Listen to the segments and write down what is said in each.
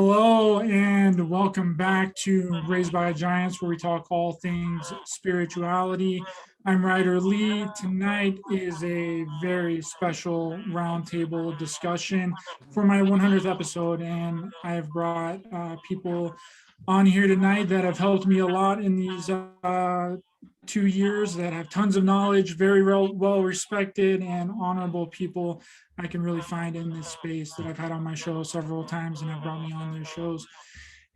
Hello and welcome back to Raised by Giants, where we talk all things spirituality. I'm Ryder Lee. Tonight is a very special roundtable discussion for my 100th episode, and I have brought people on here tonight that have helped me a lot in these 2 years, that have tons of knowledge, very well respected and honorable people I can really find in this space that I've had on my show several times and have brought me on their shows.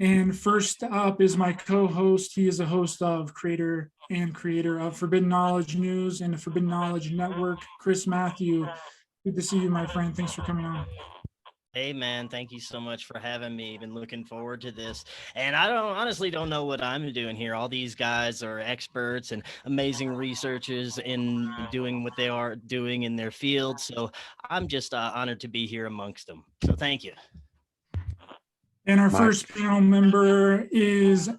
And first up is my co-host. He is a host of creator of Forbidden Knowledge News and the Forbidden Knowledge Network, Chris Mathieu. Good to see you, my friend. Thanks for coming on. Hey man, thank you so much for having me. Been looking forward to this. And I honestly don't know what I'm doing here. All these guys are experts and amazing researchers in doing what they are doing in their field. So I'm just honored to be here amongst them. So thank you. And our first panel member is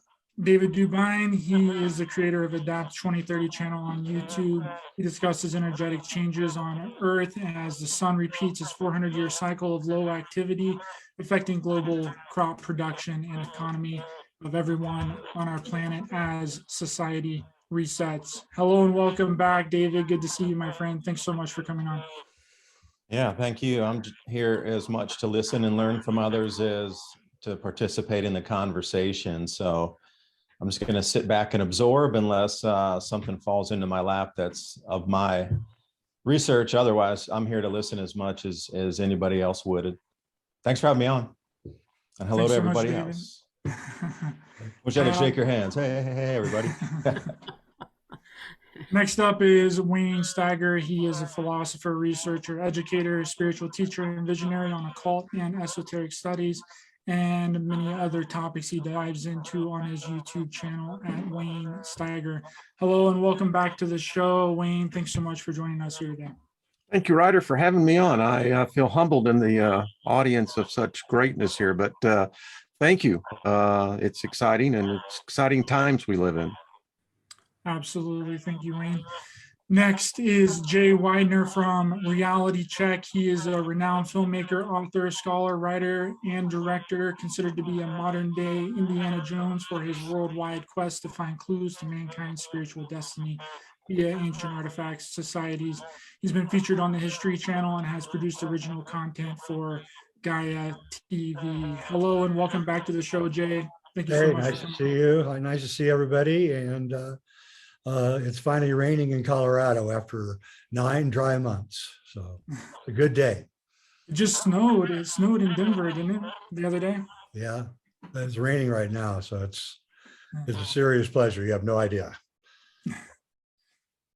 David DuByne. He is the creator of Adapt 2030 channel on YouTube. He discusses energetic changes on Earth as the sun repeats its 400-year cycle of low activity, affecting global crop production and economy of everyone on our planet as society resets. Hello and welcome back, David. Good to see you, my friend. Thanks so much for coming on. Yeah, thank you. I'm here as much to listen and learn from others as to participate in the conversation. So I'm just going to sit back and absorb unless something falls into my lap that's of my research. Otherwise, I'm here to listen as much as anybody else would. Thanks for having me on. And hello to everybody else. Wish I could shake your hands. Hey, everybody. Next up is Wayne Steiger. He is a philosopher, researcher, educator, spiritual teacher, and visionary on occult and esoteric studies, and many other topics he dives into on his YouTube channel at Wayne Steiger. Hello and welcome back to the show, Wayne. Thanks so much for joining us here today. Thank you, Ryder, for having me on. I feel humbled in the audience of such greatness here, but thank you. It's exciting, and it's exciting times we live in. Absolutely. Thank you, Wayne. Next is Jay Weidner from Reality Check. He is a renowned filmmaker, author, scholar, writer, and director, considered to be a modern-day Indiana Jones for his worldwide quest to find clues to mankind's spiritual destiny via ancient artifacts, societies. He's been featured on the History Channel and has produced original content for Gaia TV. Hello and welcome back to the show, Jay. Thank you so much. Nice to see you. Nice to see everybody. And it's finally raining in Colorado after 9 dry months. So it's a good day. It just snowed. It snowed in Denver, didn't it, the other day? Yeah, it's raining right now. So it's a serious pleasure. You have no idea.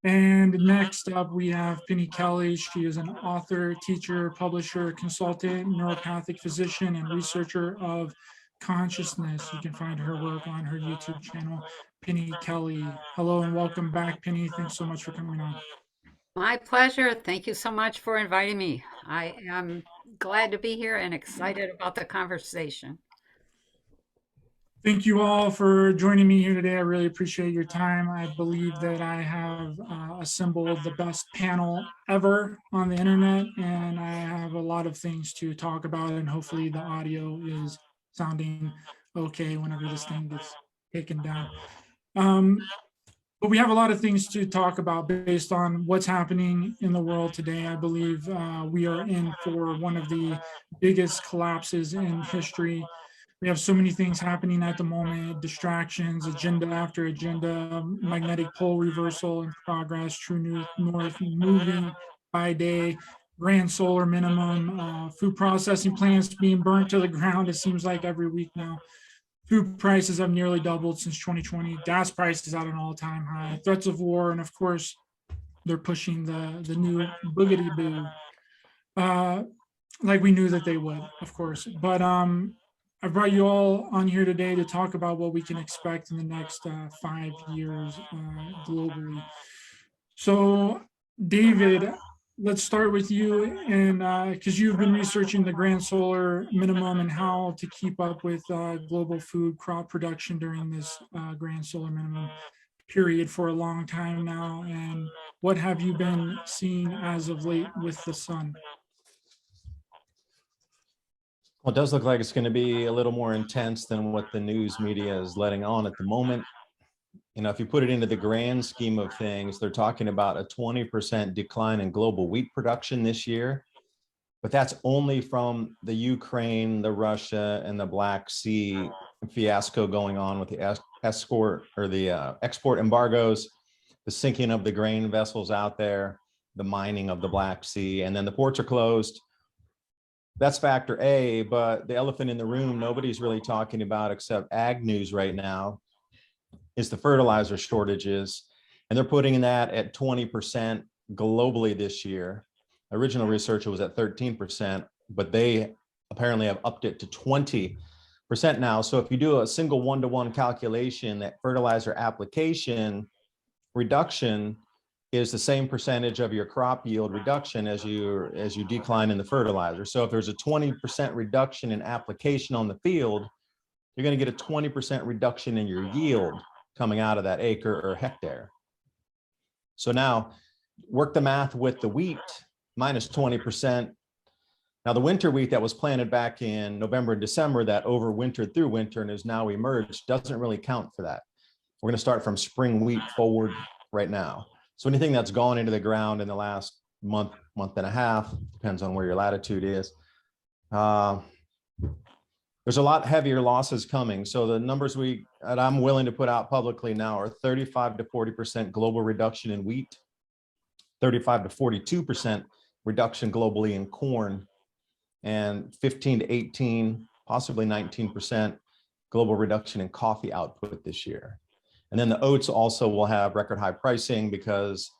And next up, we have Penny Kelly. She is an author, teacher, publisher, consultant, neuropathic physician, and researcher of consciousness. You can find her work on her YouTube channel, Penny Kelly. Hello and welcome back, Penny. Thanks so much for coming on. My pleasure. Thank you so much for inviting me. I am glad to be here and excited about the conversation. Thank you all for joining me here today. I really appreciate your time. I believe that I have assembled the best panel ever on the internet, and I have a lot of things to talk about, and hopefully the audio is sounding okay whenever this thing gets taken down. But we have a lot of things to talk about based on what's happening in the world today. I believe we are in for one of the biggest collapses in history. We have so many things happening at the moment: distractions, agenda after agenda, magnetic pole reversal in progress, true north moving by day, grand solar minimum, food processing plants being burnt to the ground, it seems like every week now. Food prices have nearly doubled since 2020. Gas prices at an all-time high. Threats of war, and of course, they're pushing the new boogity boo, like we knew that they would, of course. But I brought you all on here today to talk about what we can expect in the next 5 years globally. So, David, let's start with you, and because you've been researching the grand solar minimum and how to keep up with global food crop production during this grand solar minimum period for a long time now. And what have you been seeing as of late with the sun? Well, it does look like it's going to be a little more intense than what the news media is letting on at the moment. You know, if you put it into the grand scheme of things, they're talking about a 20% decline in global wheat production this year. But that's only from the Ukraine, the Russia, and the Black Sea fiasco going on with the export embargoes, the sinking of the grain vessels out there, the mining of the Black Sea, and then the ports are closed. That's factor A, but the elephant in the room nobody's really talking about except ag news right now is the fertilizer shortages. And they're putting that at 20% globally this year. Original research was at 13%, but they apparently have upped it to 20% now. So if you do a single one-to-one calculation, that fertilizer application reduction is the same percentage of your crop yield reduction as you decline in the fertilizer. So if there's a 20% reduction in application on the field, you're going to get a 20% reduction in your yield coming out of that acre or hectare. So now work the math with the wheat minus 20%. Now the winter wheat that was planted back in November and December that overwintered through winter and is now emerged doesn't really count for that. We're going to start from spring wheat forward right now. So anything that's gone into the ground in the last month and a half, depends on where your latitude is, there's a lot heavier losses coming. So the numbers that I'm willing to put out publicly now are 35 to 40% global reduction in wheat, 35 to 42% reduction globally in corn, and 15 to 18, possibly 19% global reduction in coffee output this year. And then the oats also will have record high pricing because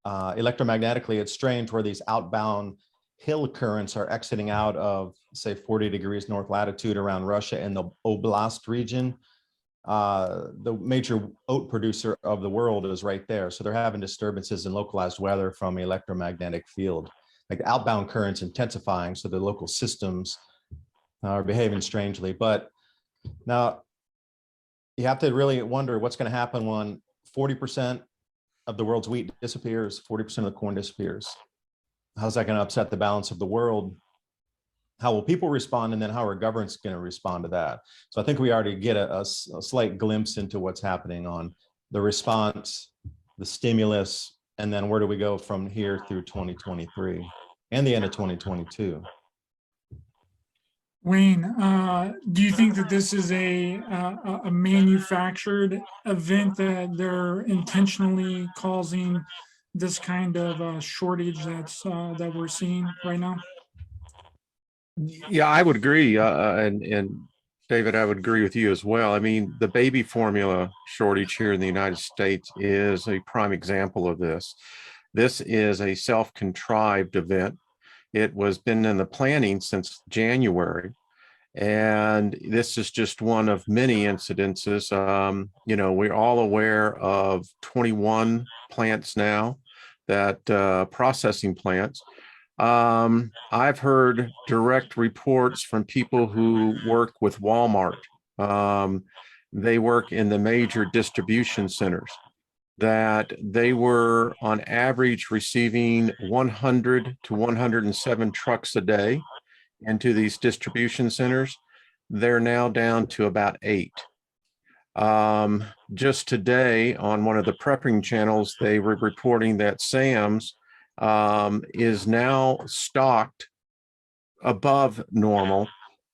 electromagnetically it's strange where these outbound hill currents are exiting out of, say, 40 degrees north latitude around Russia and the Oblast region. The major oat producer of the world is right there. So they're having disturbances in localized weather from electromagnetic field, like the outbound currents intensifying. So the local systems are behaving strangely. But now you have to really wonder what's going to happen when 40% of the world's wheat disappears, 40% of the corn disappears. How's that going to upset the balance of the world? How will people respond? And then how are governments going to respond to that? So I think we already get a slight glimpse into what's happening on the response, the stimulus, and then where do we go from here through 2023 and the end of 2022. Wayne, do you think that this is a manufactured event that they're intentionally causing this kind of shortage that we're seeing right now? Yeah, I would agree. And David, I would agree with you as well. I mean, the baby formula shortage here in the United States is a prime example of this. This is a self-contrived event. It was been in the planning since January. And this is just one of many incidences. You know, we're all aware of 21 plants now, that processing plants. I've heard direct reports from people who work with Walmart. They work in the major distribution centers, that they were on average receiving 100 to 107 trucks a day into these distribution centers. They're now down to about 8. Just today on one of the prepping channels, they were reporting that Sam's is now stocked above normal,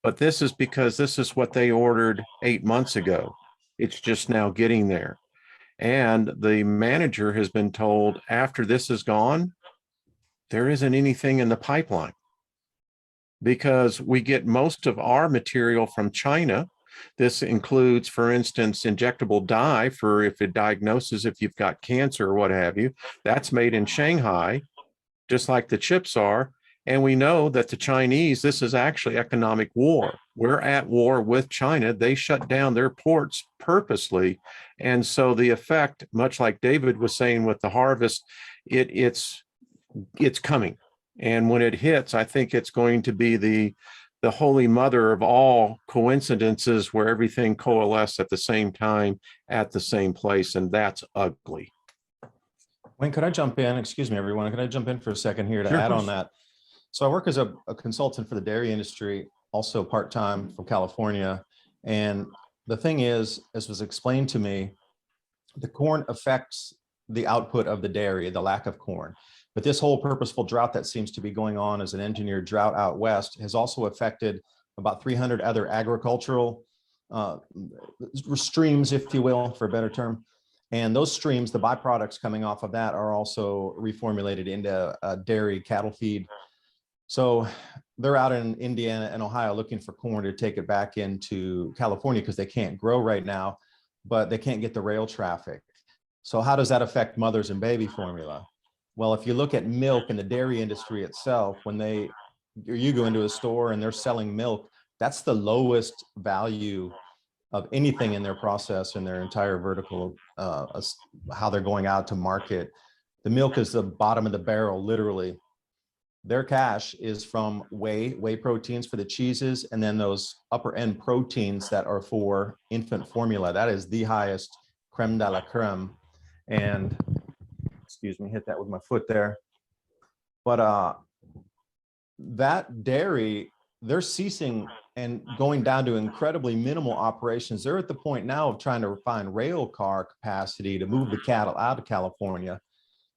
but this is because this is what they ordered 8 months ago. It's just now getting there. And the manager has been told after this is gone, there isn't anything in the pipeline, because we get most of our material from China. This includes, for instance, injectable dye for if it diagnoses if you've got cancer or what have you. That's made in Shanghai, just like the chips are. And we know that the Chinese, this is actually economic war. We're at war with China. They shut down their ports purposely. And so the effect, much like David was saying with the harvest, it's coming. And when it hits, I think it's going to be the holy mother of all coincidences where everything coalesces at the same time, at the same place. And that's ugly. Wayne, could I jump in? Excuse me, everyone. Could I jump in for a second here to Sure, add of on course. that? So I work as a consultant for the dairy industry, also part-time from California. And the thing is, as was explained to me, the corn affects the output of the dairy, the lack of corn. But this whole purposeful drought that seems to be going on as an engineered drought out west has also affected about 300 other agricultural streams, if you will, for a better term. And those streams, the byproducts coming off of that are also reformulated into dairy cattle feed. So they're out in Indiana and Ohio looking for corn to take it back into California because they can't grow right now, but they can't get the rail traffic. So how does that affect mothers and baby formula? Well, if you look at milk in the dairy industry itself, when you go into a store and they're selling milk, that's the lowest value of anything in their process in their entire vertical, how they're going out to market. The milk is the bottom of the barrel, literally. Their cash is from whey proteins for the cheeses, and then those upper end proteins that are for infant formula. That is the highest creme de la creme. And excuse me, hit that with my foot there. But that dairy, they're ceasing and going down to incredibly minimal operations. They're at the point now of trying to find rail car capacity to move the cattle out of California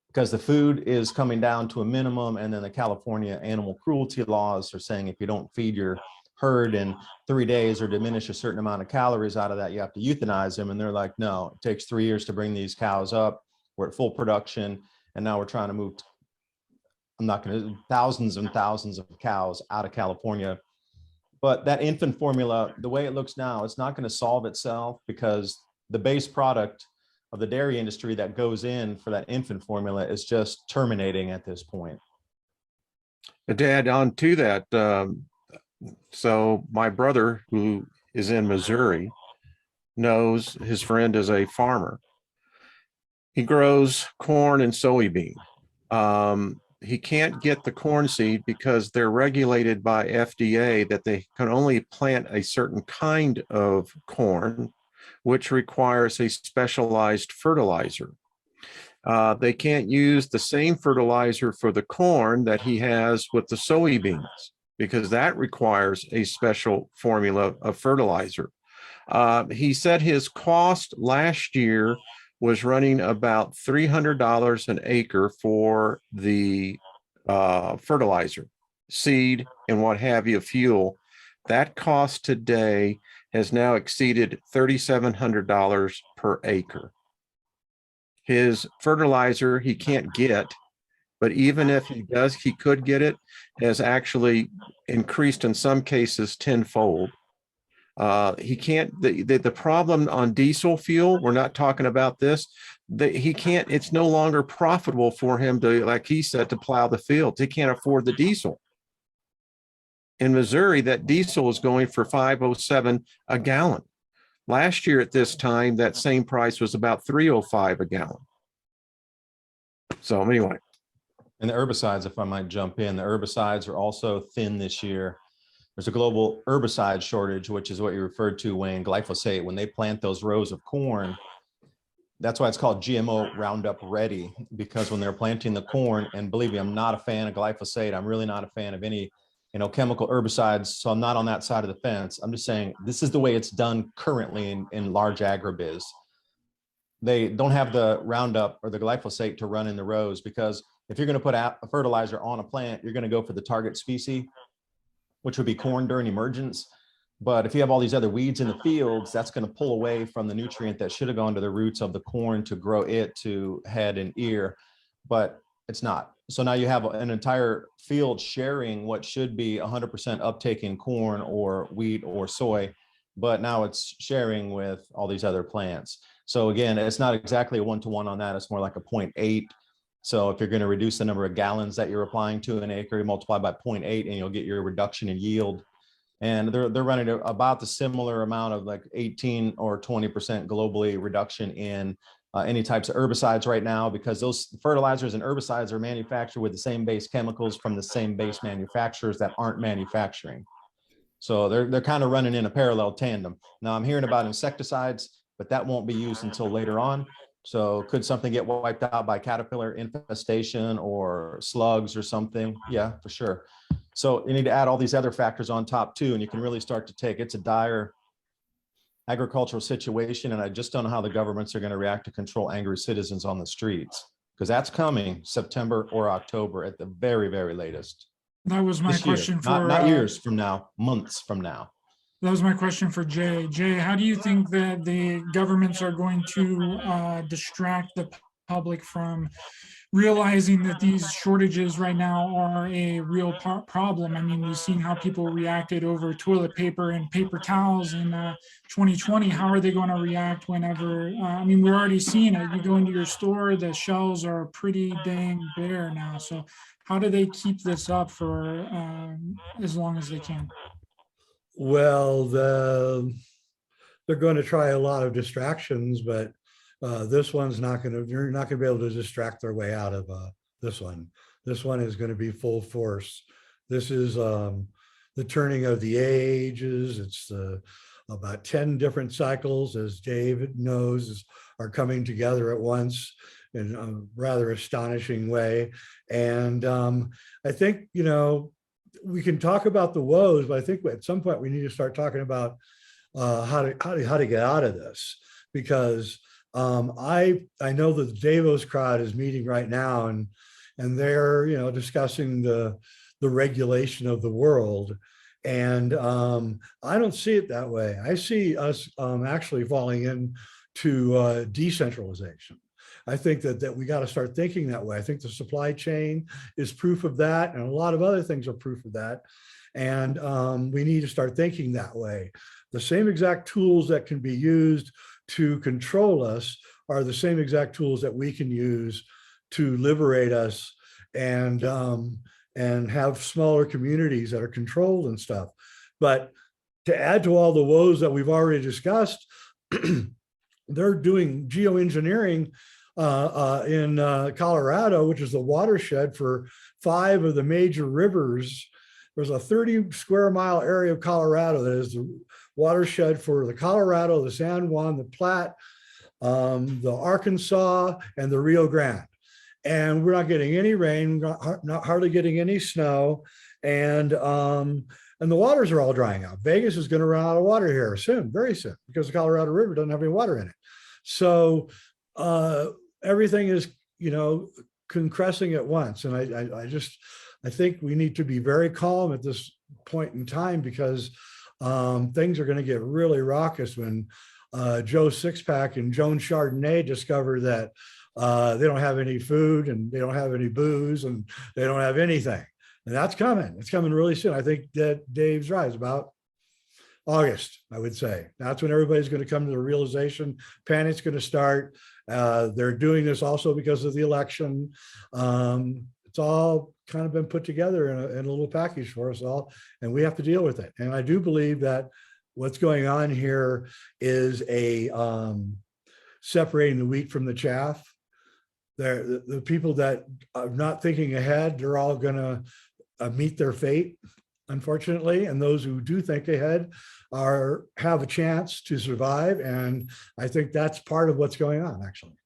because the food is coming down to a minimum. And then the California animal cruelty laws are saying if you don't feed your herd in 3 days or diminish a certain amount of calories out of that, you have to euthanize them. And they're like, no, it takes 3 years to bring these cows up. We're at full production. And now we're trying to move, thousands and thousands of cows out of California. But that infant formula, the way it looks now, it's not going to solve itself because the base product of the dairy industry that goes in for that infant formula is just terminating at this point. Dad, on to that. So my brother, who is in Missouri, knows his friend is a farmer. He grows corn and soybean. He can't get the corn seed because they're regulated by FDA that they can only plant a certain kind of corn, which requires a specialized fertilizer. They can't use the same fertilizer for the corn that he has with the soybeans because that requires a special formula of fertilizer. He said his cost last year was running about $300 an acre for the fertilizer, seed, and what have you, fuel. That cost today has now exceeded $3,700 per acre. His fertilizer he can't get, but even if he does, he could get it, has actually increased in some cases tenfold. He can't, the problem on diesel fuel, we're not talking about this, he can't, it's no longer profitable for him to, like he said, to plow the fields. He can't afford the diesel. In Missouri, that diesel is going for $5.07 a gallon. Last year at this time, that same price was about $3.05 a gallon. So anyway. And the herbicides, if I might jump in, the herbicides are also thin this year. There's a global herbicide shortage, which is what you referred to, Wayne, glyphosate. When they plant those rows of corn, that's why it's called GMO Roundup Ready, because when they're planting the corn, and believe me, I'm not a fan of glyphosate. I'm really not a fan of any, chemical herbicides. So I'm not on that side of the fence. I'm just saying this is the way it's done currently in large agribiz. They don't have the Roundup or the glyphosate to run in the rows because if you're going to put a fertilizer on a plant, you're going to go for the target species, which would be corn during emergence. But if you have all these other weeds in the fields, that's going to pull away from the nutrient that should have gone to the roots of the corn to grow it to head and ear, but it's not. So now you have an entire field sharing what should be 100% uptake in corn or wheat or soy, but now it's sharing with all these other plants. So again, it's not exactly a one-to-one on that. It's more like a 0.8. So if you're going to reduce the number of gallons that you're applying to an acre, you multiply by 0.8 and you'll get your reduction in yield. And they're running about the similar amount of like 18 or 20% globally reduction in any types of herbicides right now, because those fertilizers and herbicides are manufactured with the same base chemicals from the same base manufacturers that aren't manufacturing. So they're kind of running in a parallel tandem. Now I'm hearing about insecticides, but that won't be used until later on. So could something get wiped out by caterpillar infestation or slugs or something? Yeah, for sure. So you need to add all these other factors on top too, and you can really start to it's a dire agricultural situation. And I just don't know how the governments are going to react to control angry citizens on the streets, because that's coming September or October at the very, very latest. That was my This year, question for not years from now, months from now. That was my question for Jay. Jay, how do you think that the governments are going to distract the public from realizing that these shortages right now are a real problem? I mean, we've seen how people reacted over toilet paper and paper towels in 2020. How are they going to react whenever, I mean, we're already seeing it. You go into your store, the shelves are pretty dang bare now. So how do they keep this up for as long as they can? Well, they're going to try a lot of distractions, but this one's not going to, you're not going to be able to distract their way out of this one. This one is going to be full force. This is the turning of the ages. It's about 10 different cycles, as David knows, are coming together at once in a rather astonishing way. And I think, you know, we can talk about the woes, but I think at some point we need to start talking about how to get out of this, because I know that the Davos crowd is meeting right now, and they're, you know, discussing the regulation of the world. And I don't see it that way. I see us actually falling into decentralization. I think that we got to start thinking that way. I think the supply chain is proof of that, and a lot of other things are proof of that. And we need to start thinking that way. The same exact tools that can be used to control us are the same exact tools that we can use to liberate us and have smaller communities that are controlled and stuff. But to add to all the woes that we've already discussed, they're doing geoengineering in Colorado, which is the watershed for 5 of the major rivers. There's a 30 square mile area of Colorado that is the watershed for the Colorado, the San Juan, the Platte, the Arkansas, and the Rio Grande. And we're not getting any rain, not hardly getting any snow, and the waters are all drying out. Vegas is going to run out of water here soon, very soon, because the Colorado River doesn't have any water in it. So everything is, you know, compressing at once. And I think we need to be very calm at this point in time, because things are going to get really raucous when Joe Sixpack and Joan Chardonnay discover that they don't have any food, and they don't have any booze, and they don't have anything. And that's coming. It's coming really soon. I think that Dave's right. It's about August, I would say. That's when everybody's going to come to the realization. Panic's going to start. They're doing this also because of the election. It's all kind of been put together in a little package for us all, and we have to deal with it. And I do believe that what's going on here is a separating the wheat from the chaff. The people that are not thinking ahead, they're all going to meet their fate, unfortunately. And those who do think ahead have a chance to survive. And I think that's part of what's going on, actually.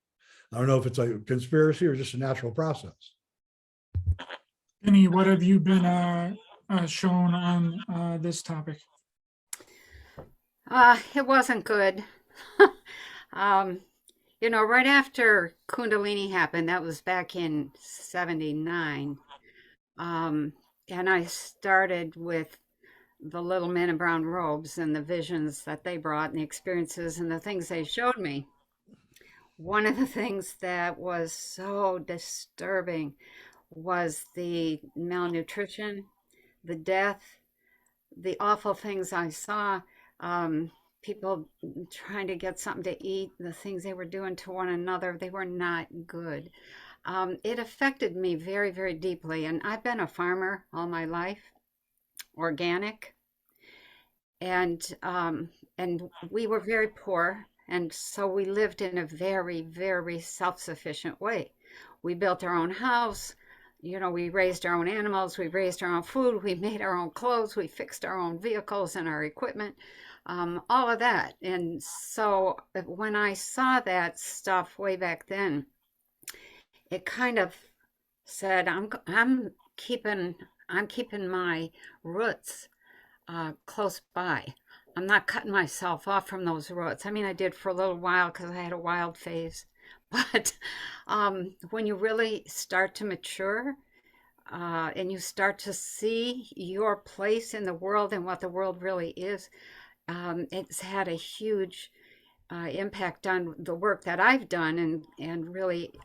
I don't know if it's a conspiracy or just a natural process. Penny, what have you been shown on this topic? It wasn't good. You know, right after Kundalini happened, that was back in '79. And I started with the little men in brown robes and the visions that they brought and the experiences and the things they showed me. One of the things that was so disturbing was the malnutrition, the death, the awful things I saw. People trying to get something to eat, the things they were doing to one another, they were not good. It affected me very, very deeply. And I've been a farmer all my life, organic. And we were very poor. And so we lived in a very, very self-sufficient way. We built our own house. You know, we raised our own animals. We raised our own food. We made our own clothes. We fixed our own vehicles and our equipment. All of that. And so when I saw that stuff way back then, it kind of said, I'm keeping I'm keeping my roots close by. I'm not cutting myself off from those roots. I mean, I did for a little while because I had a wild phase. But when you really start to mature and you start to see your place in the world and what the world really is, it's had a huge impact on the work that I've done. And really,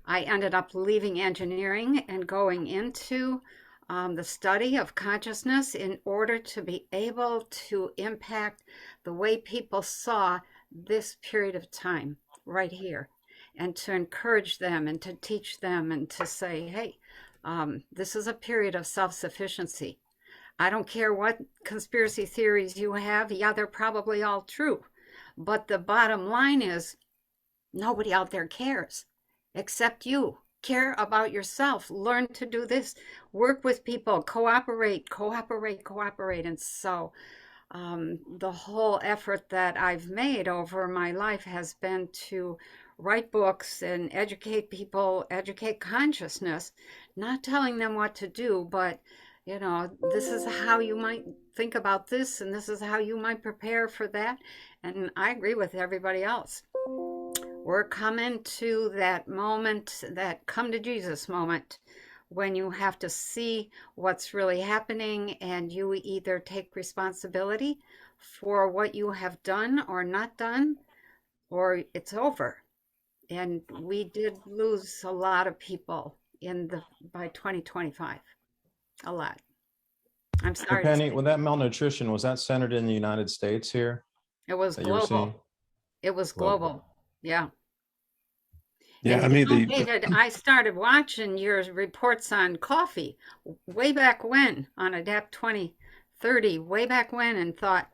I ended up leaving engineering and going into the study of consciousness in order to be able to impact the way people saw this period of time right here, and to encourage them and to teach them and to say, hey, this is a period of self-sufficiency. I don't care what conspiracy theories you have. Yeah, they're probably all true. But the bottom line is nobody out there cares except you. Care about yourself. Learn to do this. Work with people. Cooperate, cooperate, cooperate. And so the whole effort that I've made over my life has been to write books and educate people, educate consciousness, not telling them what to do, but you know, this is how you might think about this, and this is how you might prepare for that. And I agree with everybody else. We're coming to that moment, that come to Jesus moment, when you have to see what's really happening and you either take responsibility for what you have done or not done, or it's over. And we did lose a lot of people by 2025, a lot. I'm So sorry. Penny, with that malnutrition, was that centered in the United States here It was that you were seeing? global. It was global. Yeah. Yeah, And I you know, mean, David, I started watching your reports on coffee way back when, on Adapt 2030, way back when, and thought,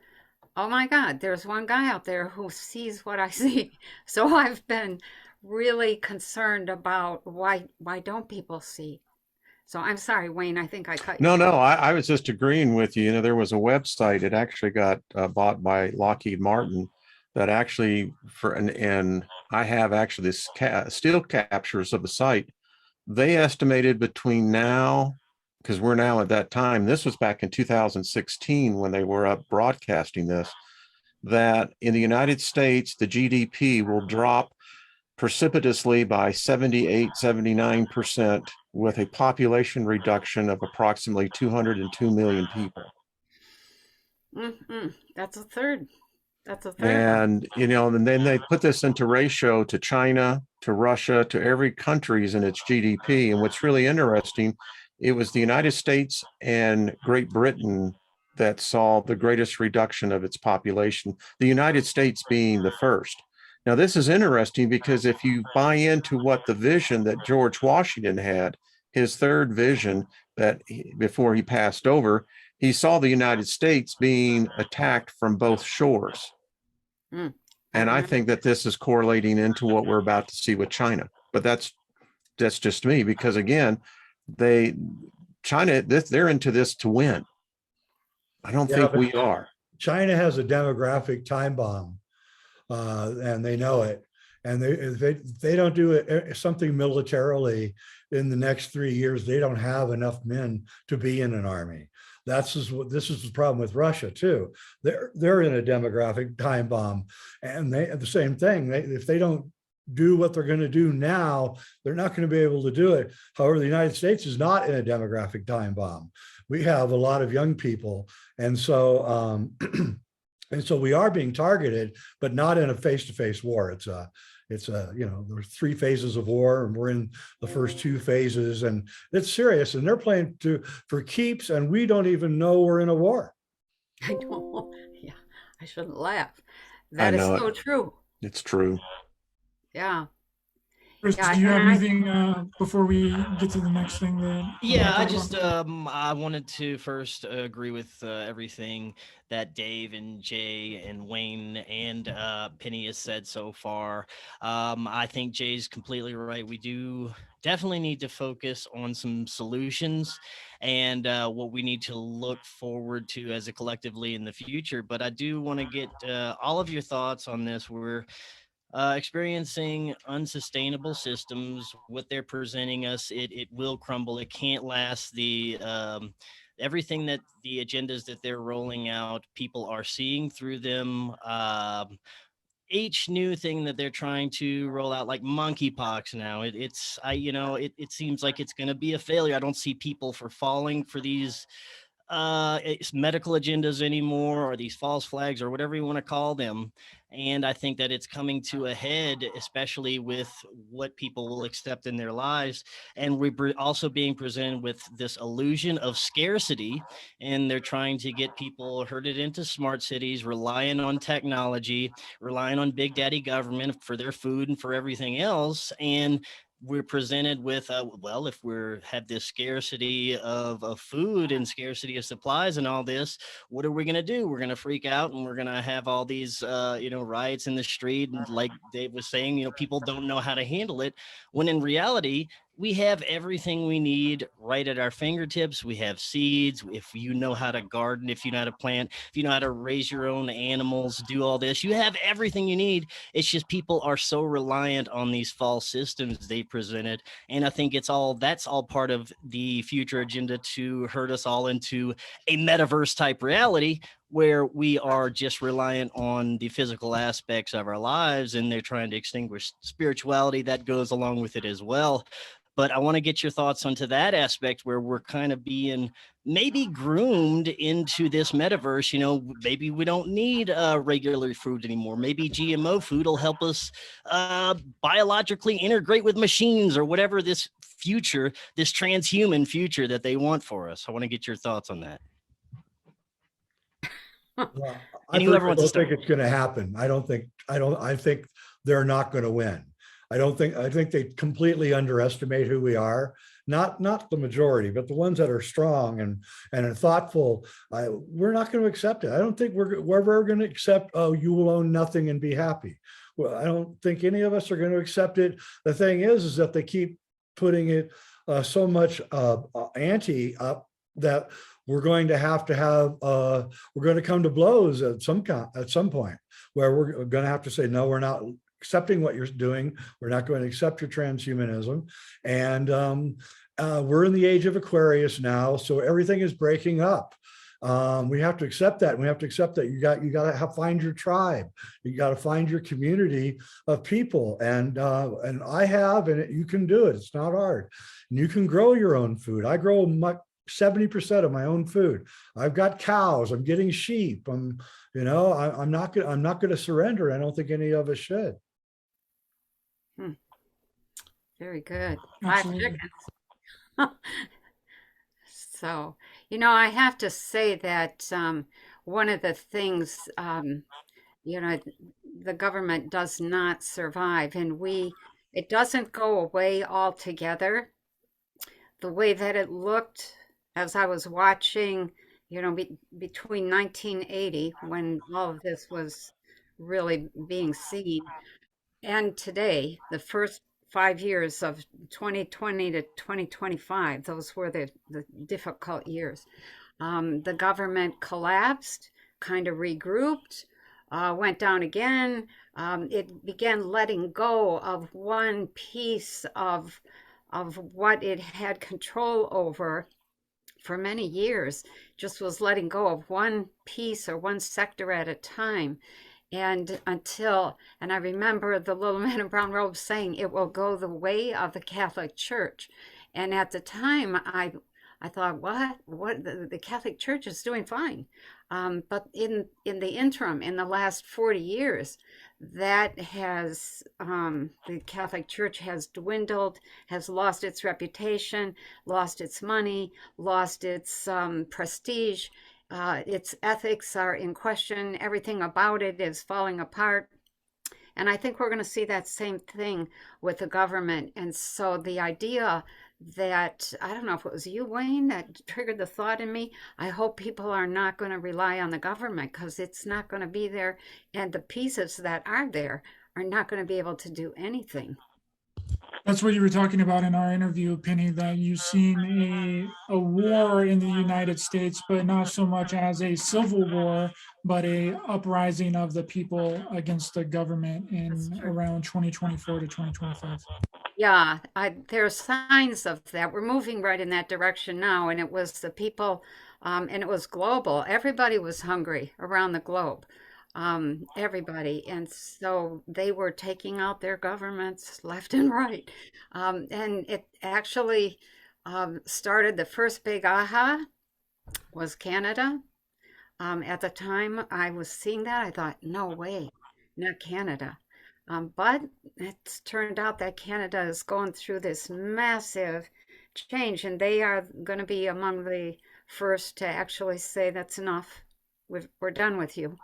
oh my God, there's one guy out there who sees what I see. So I've been really concerned about why don't people see? So I'm sorry, Wayne, I think I cut you no, off. no, I was just agreeing with you. You know, there was a website, it actually got bought by Lockheed Martin that actually and I have actually this steel captures of the site. They estimated between now, because we're now at that time, this was back in 2016 when they were up broadcasting this, that in the United States, the GDP will drop precipitously by 78, 79% with a population reduction of approximately 202 million people. That's a third. That's a third. And, you know, and then they put this into ratio to China, to Russia, to every country's in its GDP. And what's really interesting, it was the United States and Great Britain that saw the greatest reduction of its population, the United States being the first. Now, this is interesting because if you buy into what the vision that George Washington had, his third vision that before he passed over, he saw the United States being attacked from both shores. And I think that this is correlating into what we're about to see with China. But that's just me, because again, China, they're into this to win. I don't think we are. China has a demographic time bomb, and they know it. And if they don't do something militarily in the next 3 years, they don't have enough men to be in an army. This is the problem with Russia too. They're in a demographic time bomb, and they the same thing. If they don't do what they're going to do now, they're not going to be able to do it. However, the United States is not in a demographic time bomb. We have a lot of young people, and so and so we are being targeted, but not in a face-to-face war. It's you know, there's 3 phases of war, and we're in the first 2 phases, and it's serious. And they're playing for keeps, and we don't even know we're in a war. I know. Yeah, I shouldn't laugh. That is so true. It's true. Yeah. Chris, Yeah, do you have and anything before we get to the next thing that? Yeah, I just I wanted to first agree with everything that Dave and Jay and Wayne and Penny has said so far. I think Jay's completely right. We do definitely need to focus on some solutions and what we need to look forward to as a collectively in the future. But I do want to get all of your thoughts on this. experiencing unsustainable systems. What they're presenting us, it will crumble. It can't last. Everything that the agendas that they're rolling out, people are seeing through them. Each new thing that they're trying to roll out, like monkeypox now, it seems like it's going to be a failure. I don't see people falling for these it's medical agendas anymore, or these false flags, or whatever you want to call them. And I think that it's coming to a head, especially with what people will accept in their lives. And we're also being presented with this illusion of scarcity, and they're trying to get people herded into smart cities, relying on technology, relying on big daddy government for their food and for everything else. And we're presented with, well, if we're have this scarcity of food and scarcity of supplies and all this, what are we going to do? We're going to freak out, and we're going to have all these, riots in the street. And like Dave was saying, people don't know how to handle it, when in reality, we have everything we need right at our fingertips. We have seeds. If you know how to garden, if you know how to plant, if you know how to raise your own animals, do all this, you have everything you need. It's just people are so reliant on these false systems they presented. And I think that's all part of the future agenda, to herd us all into a metaverse type reality where we are just reliant on the physical aspects of our lives, and they're trying to extinguish spirituality that goes along with it as well. But I want to get your thoughts onto that aspect, where we're kind of being maybe groomed into this metaverse. Maybe we don't need regular food anymore. Maybe GMO food will help us biologically integrate with machines, or whatever this future, this transhuman future that they want for us. I want to get your thoughts on that. Well, I And whoever personally wants to don't think start. it's going to happen. I think they're not going to win. I think they completely underestimate who we are. Not the majority, but the ones that are strong and are thoughtful. We're not going to accept it. I don't think we're ever going to accept, oh, you will own nothing and be happy. Well, I don't think any of us are going to accept it. The thing is that they keep putting it so much ante up that we're going to have we're going to come to blows at some point, where we're going to have to say, no, we're not accepting what you're doing. We're not going to accept your transhumanism. And we're in the age of Aquarius now, so everything is breaking up. We have to accept that. We have to accept that you got to find your tribe. You got to find your community of people. And I have, and you can do it. It's not hard. And you can grow your own food. I grow 70% of my own food. I've got cows. I'm getting sheep. I'm not going to surrender. I don't think any of us should. Very good. Absolutely. 5 seconds. So, I have to say that one of the things, the government does not survive, and it doesn't go away altogether. The way that it looked as I was watching, between 1980, when all of this was really being seen, and today, the first 5 years of 2020 to 2025, those were the difficult years. The government collapsed, kind of regrouped, went down again. It began letting go of one piece of what it had control over for many years, just was letting go of one piece or one sector at a time. And I remember the little man in brown robes saying, it will go the way of the Catholic Church. And at the time, I thought, what? The Catholic Church is doing fine. But in the interim, in the last 40 years, that has, the Catholic Church has dwindled, has lost its reputation, lost its money, lost its prestige. Its ethics are in question. Everything about it is falling apart. And I think we're going to see that same thing with the government. And so the idea that, I don't know if it was you, Wayne, that triggered the thought in me, I hope people are not going to rely on the government, because it's not going to be there. And the pieces that are there are not going to be able to do anything. That's what you were talking about in our interview, Penny, that you've seen a war in the United States, but not so much as a civil war, but a uprising of the people against the government in That's true. around 2024 to 2025. Yeah, there's signs of that. We're moving right in that direction now, and it was the people, and it was global. Everybody was hungry around the globe, everybody, and so they were taking out their governments left and right, and it actually started. The first big aha was Canada. At the time I was seeing that, I thought, no way, not Canada. But it's turned out that Canada is going through this massive change, and they are going to be among the first to actually say that's enough. We're done with you.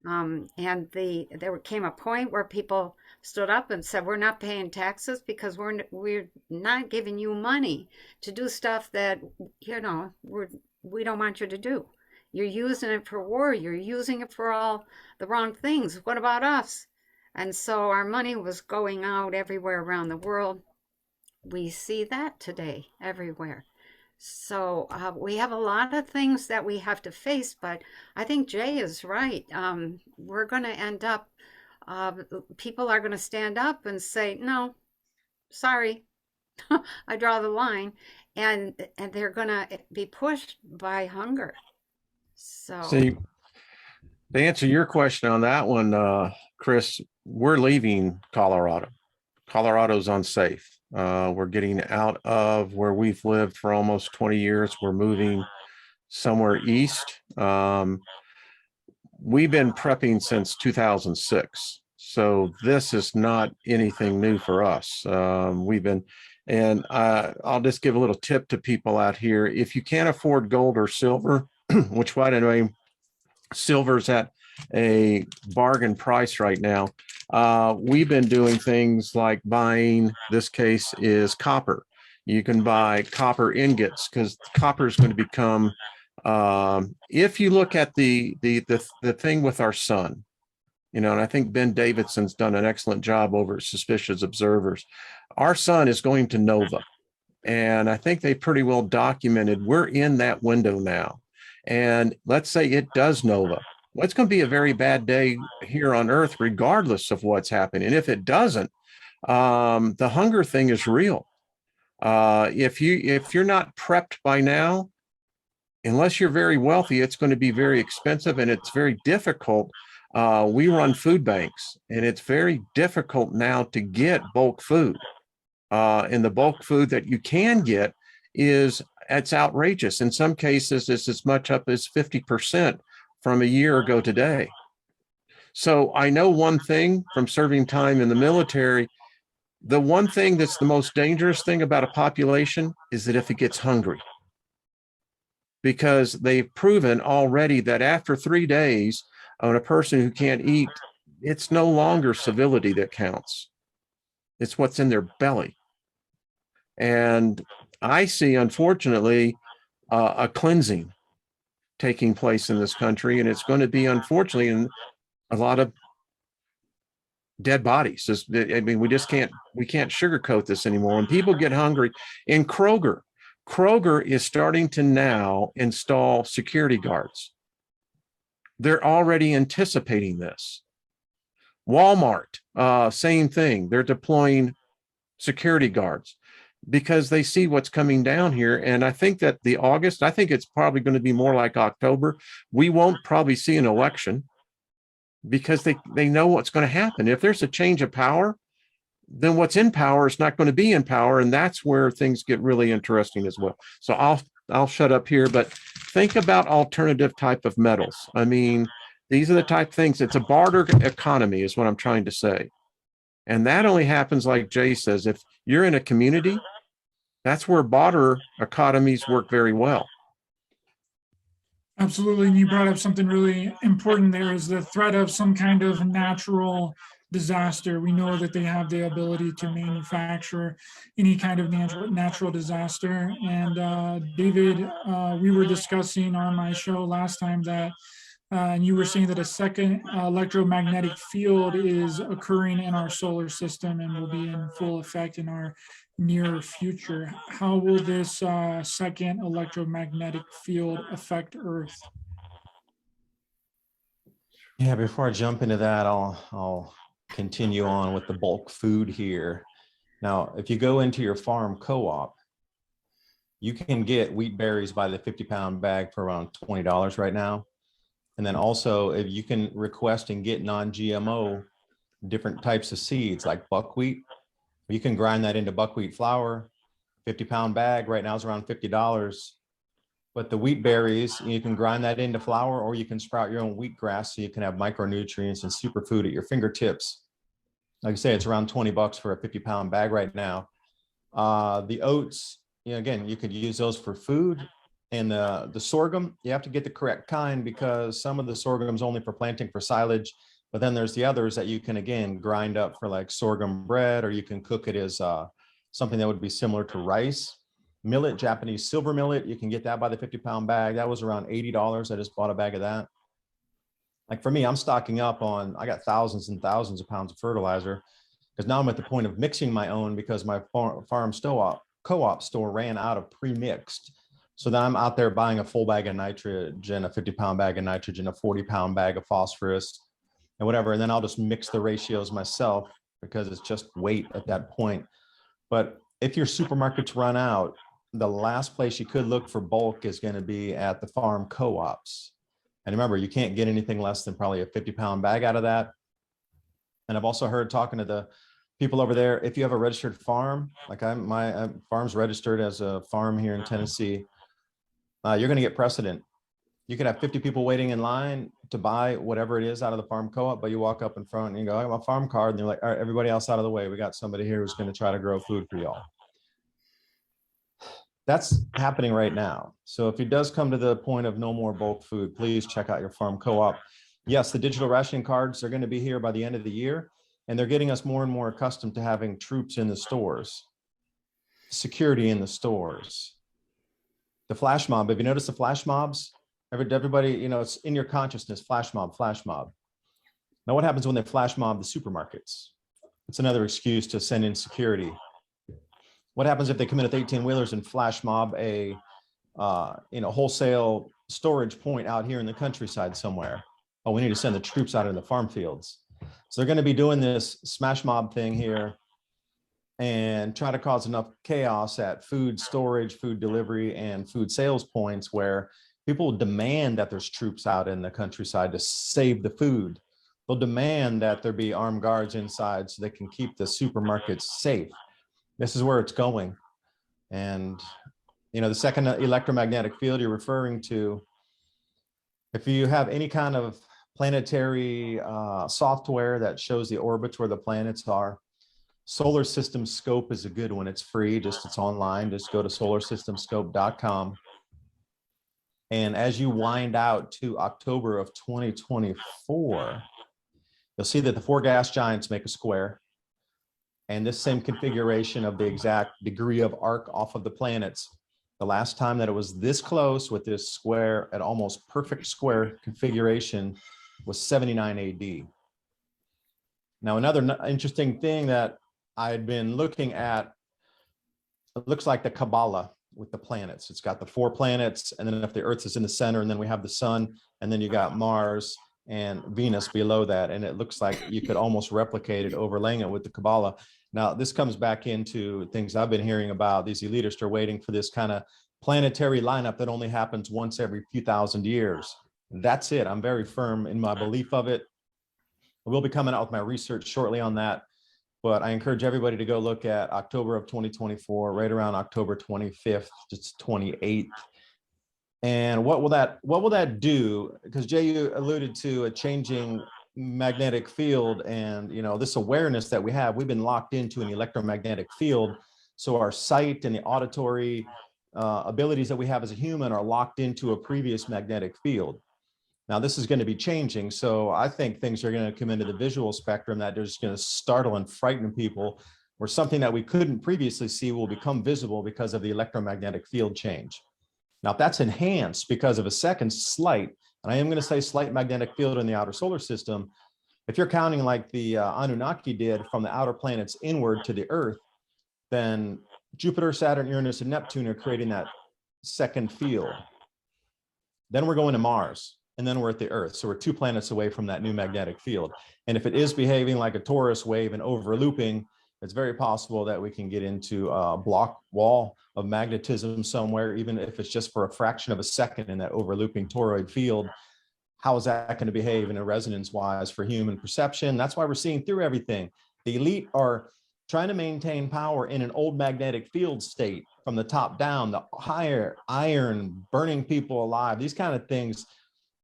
And there came a point where people stood up and said, "We're not paying taxes because we're not giving you money to do stuff that we don't want you to do. You're using it for war. You're using it for all the wrong things. What about us?" And so our money was going out everywhere around the world. We see that today everywhere. So we have a lot of things that we have to face, but I think Jay is right. We're going to end up, people are going to stand up and say, "No, sorry, I draw the line," and they're going to be pushed by hunger. So See, to answer your question on that one, Chris, we're leaving Colorado. Colorado's unsafe. We're getting out of where we've lived for almost 20 years. We're moving somewhere east. We've been prepping since 2006. So this is not anything new for us. And I'll just give a little tip to people out here. If you can't afford gold or silver, which by the way, silver's at a bargain price right now. We've been doing things like buying, this case is copper. You can buy copper ingots because copper is going to become, if you look at the thing with our sun, and I think Ben Davidson's done an excellent job over at Suspicious Observers. Our sun is going to nova. And I think they pretty well documented we're in that window now. And let's say it does nova. Well, it's going to be a very bad day here on Earth, regardless of what's happening. And if it doesn't, the hunger thing is real. If you're not prepped by now, unless you're very wealthy, it's going to be very expensive and it's very difficult. We run food banks, and it's very difficult now to get bulk food. And the bulk food that you can get it's outrageous. In some cases, it's as much up as 50% from a year ago today. So I know one thing from serving time in the military, the one thing that's the most dangerous thing about a population is that if it gets hungry, because they've proven already that after 3 days on a person who can't eat, it's no longer civility that counts. It's what's in their belly. And I see, unfortunately, a cleansing taking place in this country, and it's going to be, unfortunately, in a lot of dead bodies. I mean, we can't sugarcoat this anymore. When people get hungry, in Kroger is starting to now install security guards. They're already anticipating this. Walmart, same thing. They're deploying security guards because they see what's coming down here. And I think that I think it's probably going to be more like October. We won't probably see an election because they know what's going to happen. If there's a change of power, then what's in power is not going to be in power. And that's where things get really interesting as well. So I'll shut up here, but think about alternative type of metals. I mean, these are the type of things. It's a barter economy is what I'm trying to say. And that only happens, like Jay says, if you're in a community, that's where barter economies work very well. Absolutely. And you brought up something really important there is the threat of some kind of natural disaster. We know that they have the ability to manufacture any kind of natural disaster. And David, we were discussing on my show last time that And you were saying that a second electromagnetic field is occurring in our solar system and will be in full effect in our near future. How will this second electromagnetic field affect Earth? Yeah, before I jump into that, I'll continue on with the bulk food here. Now, if you go into your farm co-op, you can get wheat berries by the 50-pound bag for around $20 right now. And then also, if you can request and get non-GMO different types of seeds like buckwheat, you can grind that into buckwheat flour. 50-pound bag right now is around $50. But the wheat berries, you can grind that into flour, or you can sprout your own wheatgrass so you can have micronutrients and superfood at your fingertips. Like I say, it's around $20 for a 50-pound bag right now. The oats, again, you could use those for food. And the sorghum, you have to get the correct kind, because some of the sorghum's only for planting for silage. But then there's the others that you can, again, grind up for like sorghum bread, or you can cook it as something that would be similar to rice. Millet, Japanese silver millet, you can get that by the 50-pound bag. That was around $80. I just bought a bag of that. Like for me, I'm stocking up on, I got thousands and thousands of pounds of fertilizer, because now I'm at the point of mixing my own, because my farm co-op store ran out of pre-mixed. So then I'm out there buying a full bag of nitrogen, a 50-pound bag of nitrogen, a 40-pound bag of phosphorus, and whatever. And then I'll just mix the ratios myself, because it's just weight at that point. But if your supermarkets run out, the last place you could look for bulk is going to be at the farm co-ops. And remember, you can't get anything less than probably a 50-pound bag out of that. And I've also heard, talking to the people over there, if you have a registered farm, like my farm's registered as a farm here in Tennessee, you're going to get precedent. You could have 50 people waiting in line to buy whatever it is out of the farm co-op, but you walk up in front and you go, I got my farm card. And they're like, all right, everybody else out of the way. We got somebody here who's going to try to grow food for y'all. That's happening right now. So if it does come to the point of no more bulk food, please check out your farm co-op. Yes, the digital rationing cards are going to be here by the end of the year, and they're getting us more and more accustomed to having troops in the stores, security in the stores. The flash mob, have you noticed the flash mobs? Everybody, it's in your consciousness, flash mob, flash mob. Now what happens when they flash mob the supermarkets? It's another excuse to send in security. What happens if they come in with 18-wheelers and flash mob a wholesale storage point out here in the countryside somewhere? Oh, we need to send the troops out in the farm fields. So they're going to be doing this smash mob thing here and try to cause enough chaos at food storage, food delivery, and food sales points where people demand that there's troops out in the countryside to save the food. They'll demand that there be armed guards inside so they can keep the supermarkets safe. This is where it's going. And, the second electromagnetic field you're referring to, if you have any kind of planetary software that shows the orbits where the planets are, Solar System Scope is a good one. It's free, it's online. Just go to solarsystemscope.com. And as you wind out to October of 2024, you'll see that the four gas giants make a square. And this same configuration of the exact degree of arc off of the planets. The last time that it was this close with this square at almost perfect square configuration was 79 AD. Now, another interesting thing that I had been looking at, it looks like the Kabbalah with the planets. It's got the 4 planets, and then if the Earth is in the center, and then we have the sun, and then you got Mars and Venus below that. And it looks like you could almost replicate it, overlaying it with the Kabbalah. Now, this comes back into things I've been hearing about. These elitists are waiting for this kind of planetary lineup that only happens once every few thousand years. That's it. I'm very firm in my belief of it. I will be coming out with my research shortly on that, but I encourage everybody to go look at October of 2024, right around October 25th, it's 28th. And what will that do? Because Jay, you alluded to a changing magnetic field, and this awareness that we have, we've been locked into an electromagnetic field. So our sight and the auditory abilities that we have as a human are locked into a previous magnetic field. Now this is going to be changing. So I think things are going to come into the visual spectrum that are just going to startle and frighten people, where something that we couldn't previously see will become visible because of the electromagnetic field change. Now, if that's enhanced because of a second slight and I am going to say slight magnetic field in the outer solar system. If you're counting like the Anunnaki did from the outer planets inward to the Earth, then Jupiter, Saturn, Uranus, and Neptune are creating that second field. Then we're going to Mars, and then we're at the Earth. So we're 2 planets away from that new magnetic field. And if it is behaving like a torus wave and overlooping, it's very possible that we can get into a block wall of magnetism somewhere, even if it's just for a fraction of a second in that overlooping toroid field. How is that going to behave in a resonance wise for human perception? That's why we're seeing through everything. The elite are trying to maintain power in an old magnetic field state from the top down, the higher iron, burning people alive, these kind of things,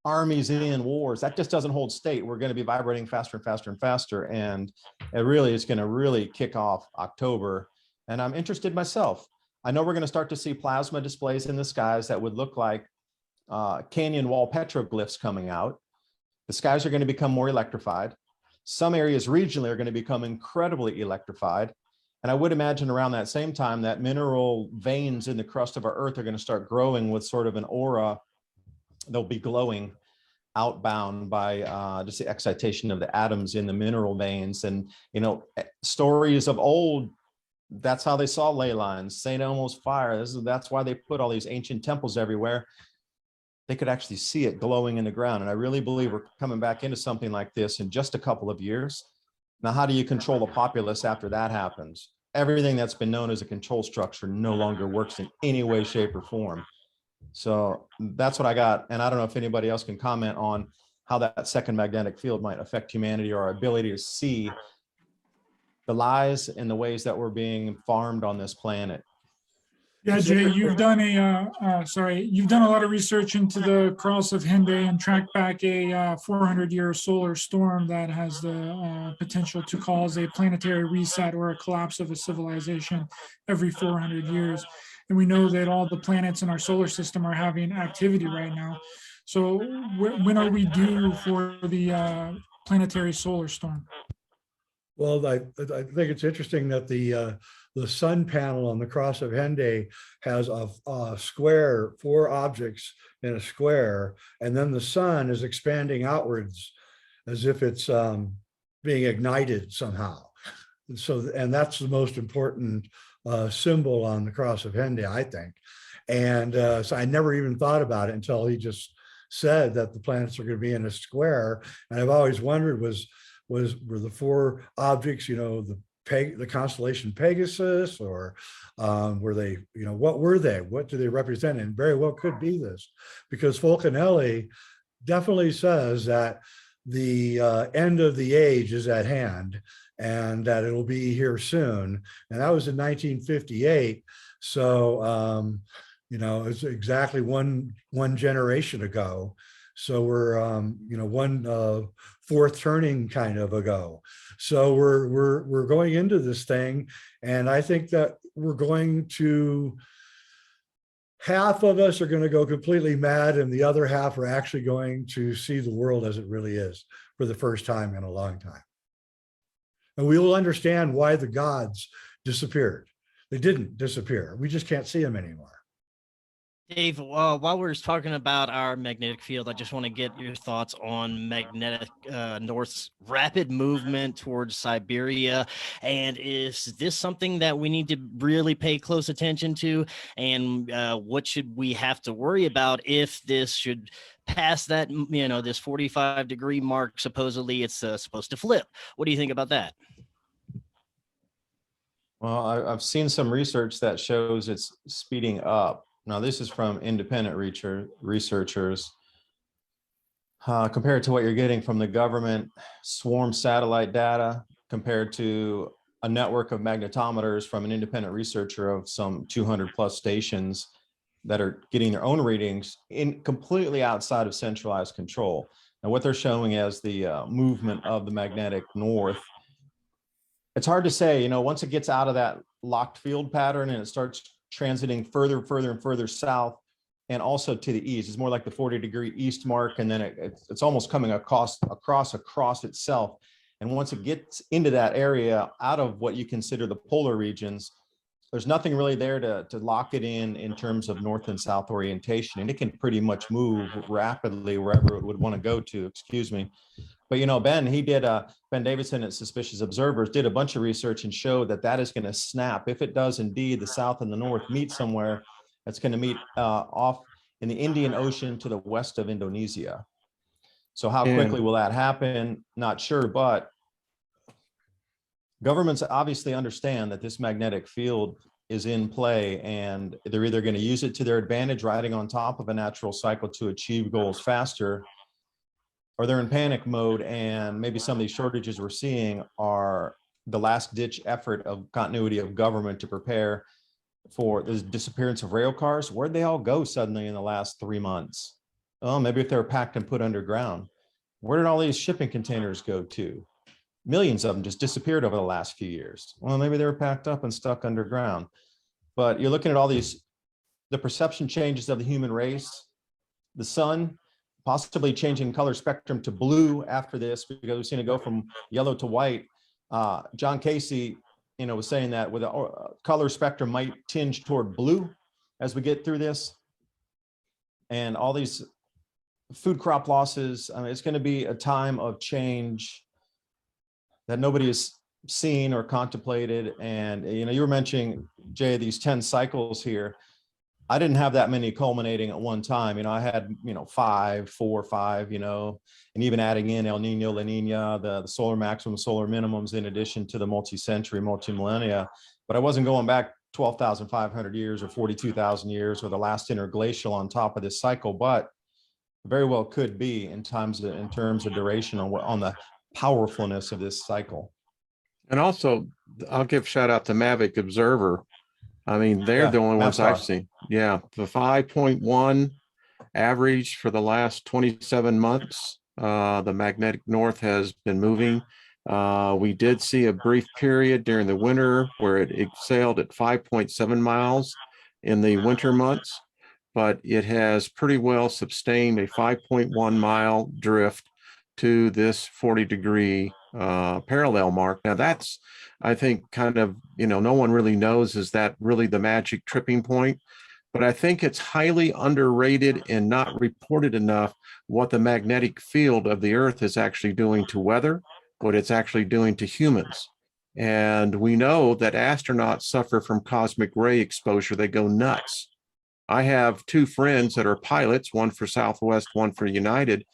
armies in wars, that just doesn't hold state. We're going to be vibrating faster and faster and faster. And it really is going to really kick off October. And I'm interested myself. I know we're going to start to see plasma displays in the skies that would look like canyon wall petroglyphs coming out. The skies are going to become more electrified. Some areas regionally are going to become incredibly electrified. And I would imagine around that same time that mineral veins in the crust of our Earth are going to start growing with sort of an aura. They'll be glowing outbound by just the excitation of the atoms in the mineral veins. And, you know, stories of old, that's how they saw ley lines, St. Elmo's fire. That's why they put all these ancient temples everywhere. They could actually see it glowing in the ground. And I really believe we're coming back into something like this in just a couple of years. Now, how do you control the populace after that happens? Everything that's been known as a control structure no longer works in any way, shape, or form. So that's what I got. And I don't know if anybody else can comment on how that second magnetic field might affect humanity or our ability to see the lies and the ways that we're being farmed on this planet. Yeah, Jay, you've done you've done a lot of research into the Cross of Henday and tracked back a 400-year solar storm that has the potential to cause a planetary reset or a collapse of a civilization every 400 years. And we know that all the planets in our solar system are having activity right now. So when are we due for the planetary solar storm? Well, I think it's interesting that the sun panel on the Cross of Henday has a square, 4 objects in a square, and then the sun is expanding outwards as if it's being ignited somehow. And that's the most important symbol on the Cross of Henday, I think. And so I never even thought about it until he just said that the planets are going to be in a square. And I've always wondered were the 4 objects, you know, the constellation Pegasus, or were they, you know, what were they? What do they represent? And very well could be this, because Fulcanelli definitely says that the end of the age is at hand and that it'll be here soon. And that was in 1958. So, you know, it's exactly one generation ago. So we're, you know, one fourth turning kind of ago. So we're going into this thing, and I think that we're going to, half of us are going to go completely mad, and the other half are actually going to see the world as it really is for the first time in a long time. And we will understand why the gods disappeared. They didn't disappear. We just can't see them anymore. Dave, while we're talking about our magnetic field, I just want to get your thoughts on magnetic North's rapid movement towards Siberia. And is this something that we need to really pay close attention to? And what should we have to worry about if this should pass that, you know, this 45-degree mark? Supposedly it's supposed to flip. What do you think about that? Well, I've seen some research that shows it's speeding up. Now, this is from independent researchers. Compared to what you're getting from the government swarm satellite data, compared to a network of magnetometers from an independent researcher of some 200 plus stations that are getting their own readings in completely outside of centralized control. And what they're showing as the movement of the magnetic north, it's hard to say, you know, once it gets out of that locked field pattern and it starts transiting further and further south, and also to the east. It's more like the 40-degree east mark, and then it's almost coming across itself. And once it gets into that area, out of what you consider the polar regions, there's nothing really there to lock it in terms of north and south orientation, and it can pretty much move rapidly wherever it would want to go to, excuse me. But Ben Davidson at Suspicious Observers did a bunch of research and showed that is going to snap. If it does indeed, the south and the north meet somewhere, it's going to meet off in the Indian Ocean to the west of Indonesia. So how quickly will that happen? Not sure, but governments obviously understand that this magnetic field is in play, and they're either going to use it to their advantage, riding on top of a natural cycle to achieve goals faster, or they're in panic mode, and maybe some of these shortages we're seeing are the last ditch effort of continuity of government to prepare for the disappearance of rail cars. Where'd they all go suddenly in the last 3 months? Oh, maybe if they were packed and put underground. Where did all these shipping containers go to? Millions of them just disappeared over the last few years. Well, maybe they were packed up and stuck underground. But you're looking at all these, the perception changes of the human race, the sun possibly changing color spectrum to blue after this, because we've seen it go from yellow to white. John Casey, was saying that with a color spectrum might tinge toward blue as we get through this. And all these food crop losses, it's going to be a time of change that nobody has seen or contemplated. And, you were mentioning, Jay, these 10 cycles here. I didn't have that many culminating at one time. I had, 5, 4, 5, and even adding in El Nino, La Nina, the solar maximum, solar minimums, in addition to the multi-century, multi-millennia. But I wasn't going back 12,500 years or 42,000 years or the last interglacial on top of this cycle, but very well could be in terms of duration on the powerfulness of this cycle. And also, I'll give shout out to Mavic Observer. They're the only ones I've seen. Yeah, the 5.1 average for the last 27 months. The magnetic north has been moving. We did see a brief period during the winter where it exhaled at 5.7 miles in the winter months, but it has pretty well sustained a 5.1 mile drift to this 40-degree parallel mark. Now that's, I think, kind of, no one really knows, is that really the magic tripping point? But I think it's highly underrated and not reported enough what the magnetic field of the Earth is actually doing to weather, what it's actually doing to humans. And we know that astronauts suffer from cosmic ray exposure. They go nuts. I have 2 friends that are pilots, one for Southwest, one for United,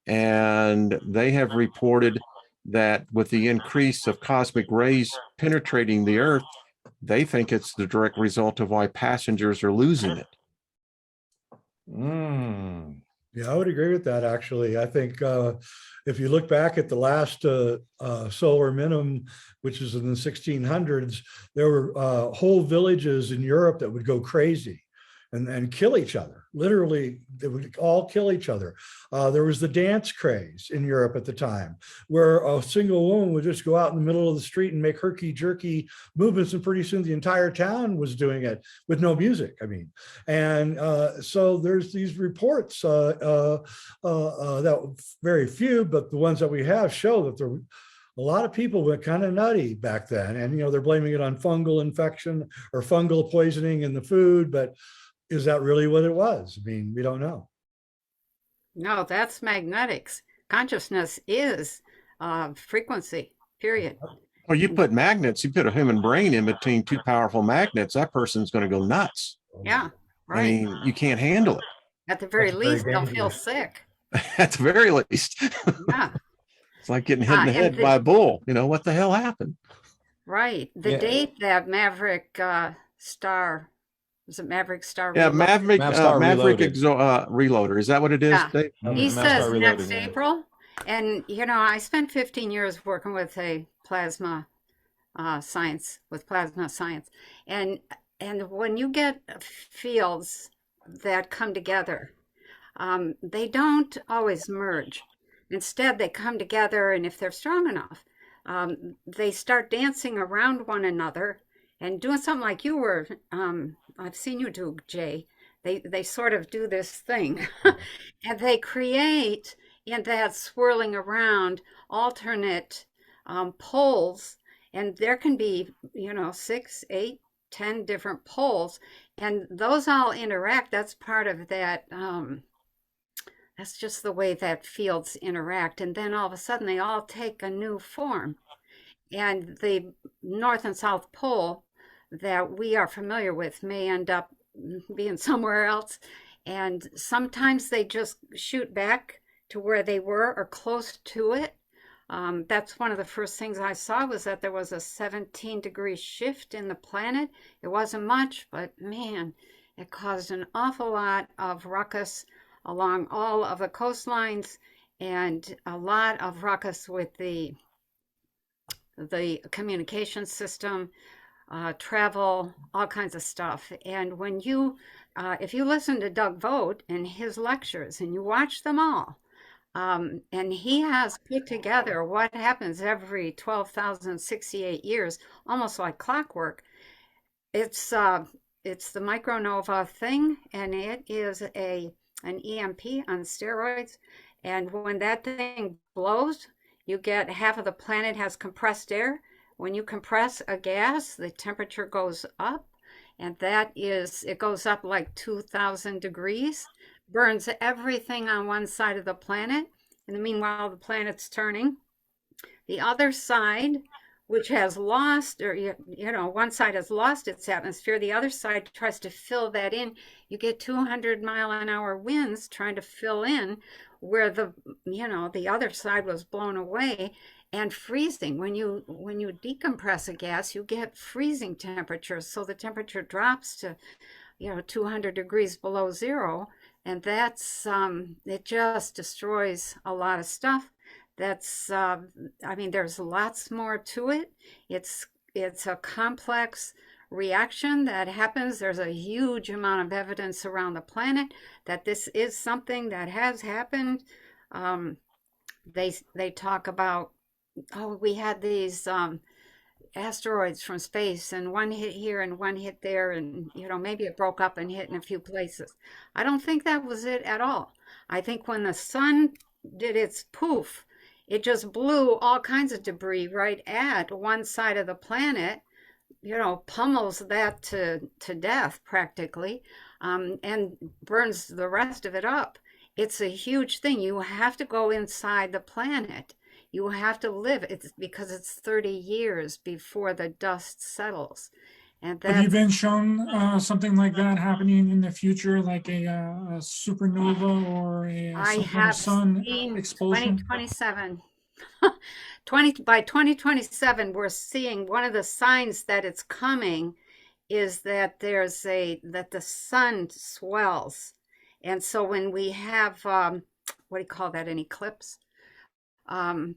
and they have reported that with the increase of cosmic rays penetrating the Earth, they think it's the direct result of why passengers are losing it. Yeah, I would agree with that, actually. I think if you look back at the last solar minimum, which is in the 1600s, there were whole villages in Europe that would go crazy and kill each other. Literally, they would all kill each other. There was the dance craze in Europe at the time, where a single woman would just go out in the middle of the street and make herky-jerky movements, and pretty soon the entire town was doing it with no music. And so there's these reports that very few, but the ones that we have show that there a lot of people went kind of nutty back then, and they're blaming it on fungal infection or fungal poisoning in the food, but is that really what it was? We don't know. No, that's magnetics. Consciousness is frequency, period. Well, you put magnets, you put a human brain in between 2 powerful magnets, that person's going to go nuts. Yeah, right. You can't handle it. At the very least, they'll feel sick. At the very least. Yeah. It's like getting hit in the head by a bull. What the hell happened? Right. The date that Maverick Star, was it Maverick Star? Yeah, Reloaded? Maverick Reloader. Is that what it is, Yeah. Dave? He says next April. And, I spent 15 years working with a plasma science, And when you get fields that come together, they don't always merge. Instead, they come together, and if they're strong enough, they start dancing around one another and doing something like you were. I've seen you do, Jay. They sort of do this thing, and they create, in that swirling around, alternate poles, and there can be 6, 8, 10 different poles, and those all interact. That's part of that. That's just the way that fields interact. And then all of a sudden they all take a new form. And the North and South Pole that we are familiar with may end up being somewhere else. And sometimes they just shoot back to where they were or close to it. That's one of the first things I saw, was that there was a 17-degree shift in the planet. It wasn't much, but man, it caused an awful lot of ruckus along all of the coastlines, and a lot of ruckus with the communication system, travel, all kinds of stuff. And when you, if you listen to Doug Vogt and his lectures, and you watch them all, and he has put together what happens every 12,068 years, almost like clockwork. It's the micronova thing, and it is an EMP on steroids. And when that thing blows, you get half of the planet has compressed air. When you compress a gas, the temperature goes up, and it goes up like 2,000 degrees, burns everything on one side of the planet. And meanwhile, the planet's turning. The other side, which has lost, or one side has lost its atmosphere, the other side tries to fill that in. You get 200-mile-an-hour winds trying to fill in where the other side was blown away, and freezing. When you decompress a gas, you get freezing temperatures. So the temperature drops to 200 degrees below zero, and that's it just destroys a lot of stuff. That's there's lots more to it. It's a complex reaction that happens. There's a huge amount of evidence around the planet that this is something that has happened. They talk about, we had these asteroids from space, and one hit here and one hit there, and maybe it broke up and hit in a few places. I don't think that was it at all. I think when the sun did its poof, it just blew all kinds of debris right at one side of the planet, pummels that to death practically, and burns the rest of it up. It's a huge thing. You have to go inside the planet. You have to live. It's because it's 30 years before the dust settles. And have you been shown something like that happening in the future, like a supernova or I some kind have of sun seen explosion? 2027. By 2027, we're seeing one of the signs that it's coming is that that the sun swells. And so when we have, what do you call that, an eclipse? The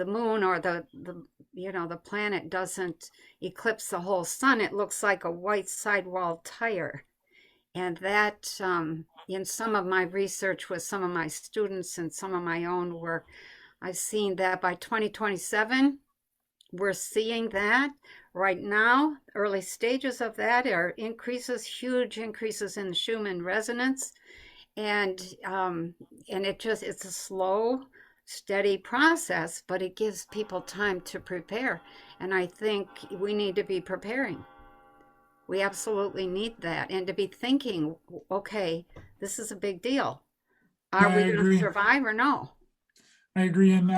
moon or the planet doesn't eclipse the whole sun. It looks like a white sidewall tire. And that, in some of my research with some of my students and some of my own work, I've seen that by 2027, we're seeing that right now. Early stages of that are huge increases in the Schumann resonance. And it's a slow, steady process, but it gives people time to prepare. And I think we need to be preparing. We absolutely need that, and to be thinking, okay, this is a big deal. Are we going to survive or no? I agree. And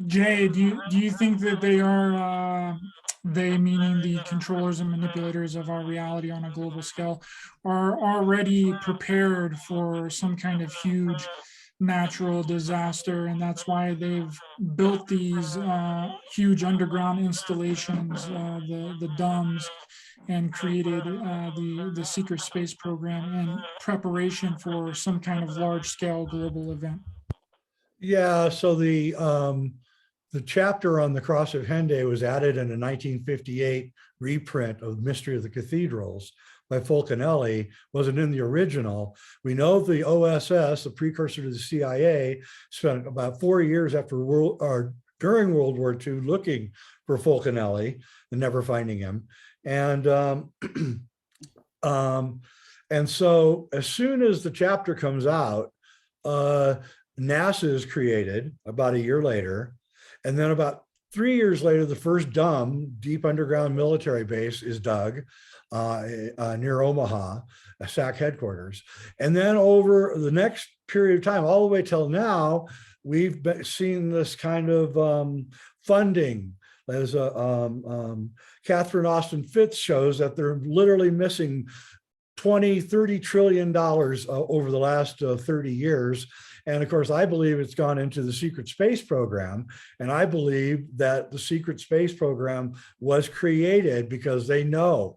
Jay, do you think that they are, they meaning the controllers and manipulators of our reality on a global scale, are already prepared for some kind of huge natural disaster, and that's why they've built these huge underground installations, the DUMBs, and created the secret space program in preparation for some kind of large-scale global event? Yeah, so the chapter on the Cross of Henday was added in a 1958 reprint of Mystery of the Cathedrals by Fulcanelli. Wasn't in the original. We know the OSS, the precursor to the CIA, spent about 4 years during World War II looking for Fulcanelli and never finding him. And so as soon as the chapter comes out, NASA is created about a year later. And then about 3 years later, the first deep underground military base is dug near Omaha, SAC headquarters. And then over the next period of time, all the way till now, we've seen this kind of funding. As Catherine Austin Fitts shows that they're literally missing 20-30 trillion dollars over the last 30 years. And of course, I believe it's gone into the secret space program. And I believe that the secret space program was created because they know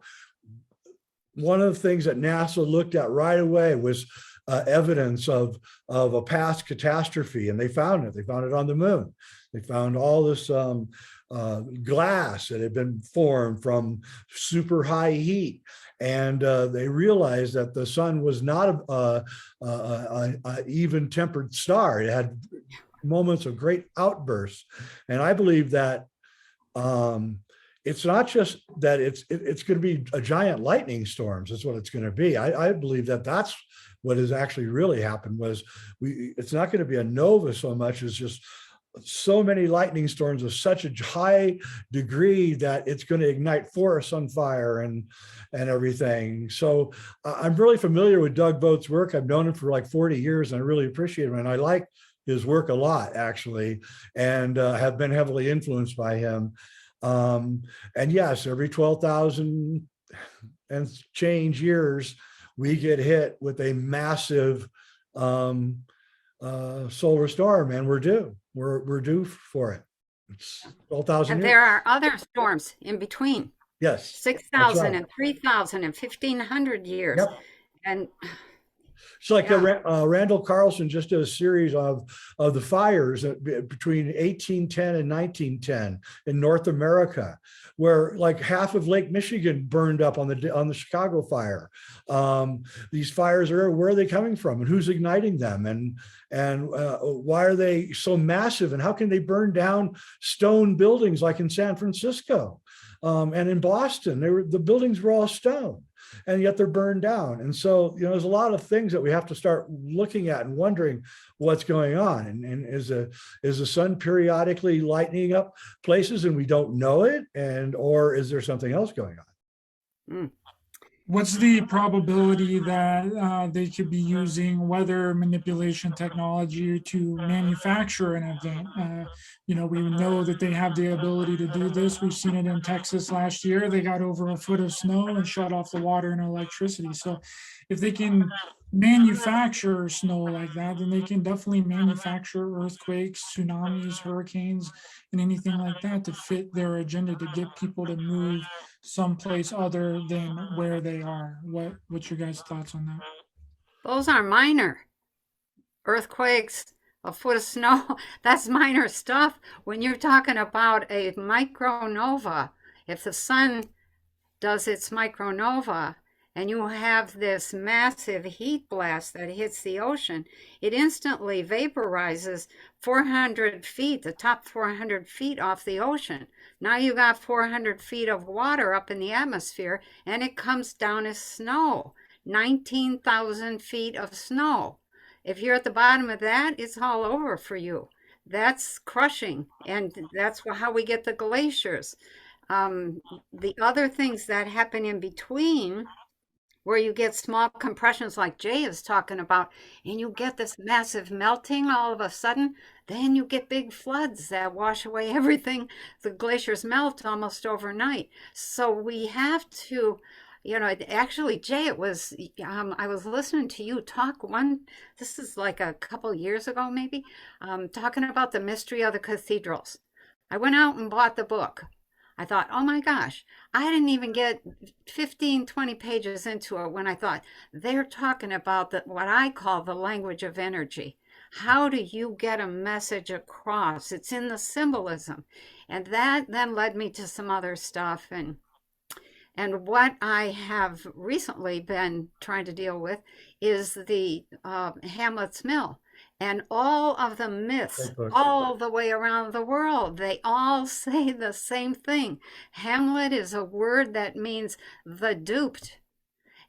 one of the things that NASA looked at right away was evidence of a past catastrophe. And they found it. They found it on the moon. They found all this glass that had been formed from super high heat. And they realized that the sun was not a even tempered star. It had moments of great outbursts. And I believe that it's not just that it's going to be a giant lightning storms. That's what it's going to be. I believe that that's what has actually really happened was it's not going to be a nova so much as just so many lightning storms of such a high degree that it's going to ignite forests on fire and everything. So I'm really familiar with Doug Vogt's work. I've known him for like 40 years and I really appreciate him. And I like his work a lot, actually, and have been heavily influenced by him. And yes, every 12,000 and change years, we get hit with a massive solar storm, and we're due. We're due for it. It's 12,000 And years. there are other storms in between. Yes. 6,000 right. and 3,000 and 1,500 years. Yep. And It's like yeah. Randall Carlson just did a series of the fires between 1810 and 1910 in North America, where like half of Lake Michigan burned up on the Chicago fire. These fires where are they coming from, and who's igniting them, and why are they so massive, and how can they burn down stone buildings like in San Francisco and in Boston? The buildings were all stone, and yet they're burned down. And so, there's a lot of things that we have to start looking at and wondering what's going on. And is the sun periodically lightening up places and we don't know it? Or is there something else going on? Mm. What's the probability that they could be using weather manipulation technology to manufacture an event? We know that they have the ability to do this. We've seen it in Texas last year. They got over a foot of snow and shut off the water and electricity. So if they can manufacture snow like that, then they can definitely manufacture earthquakes, tsunamis, hurricanes, and anything like that to fit their agenda to get people to move someplace other than where they are. What's your guys' thoughts on that? Those are minor. Earthquakes, a foot of snow, that's minor stuff. When you're talking about a micronova, if the sun does its micronova and you have this massive heat blast that hits the ocean, it instantly vaporizes 400 feet, the top 400 feet off the ocean. Now you got 400 feet of water up in the atmosphere, and it comes down as snow, 19,000 feet of snow. If you're at the bottom of that, it's all over for you. That's crushing, and that's how we get the glaciers. The other things that happen in between, where you get small compressions like Jay is talking about, and you get this massive melting all of a sudden, then you get big floods that wash away everything. The glaciers melt almost overnight. So we have to, actually, Jay, it was, I was listening to you talk this is like a couple years ago maybe, talking about the mystery of the cathedrals. I went out and bought the book. I thought, oh my gosh, I didn't even get 15, 20 pages into it when I thought they're talking about what I call the language of energy. How do you get a message across? It's in the symbolism. And that then led me to some other stuff. And what I have recently been trying to deal with is the Hamlet's Mill. And all of the myths, all the way around the world, they all say the same thing. Hamlet is a word that means the duped,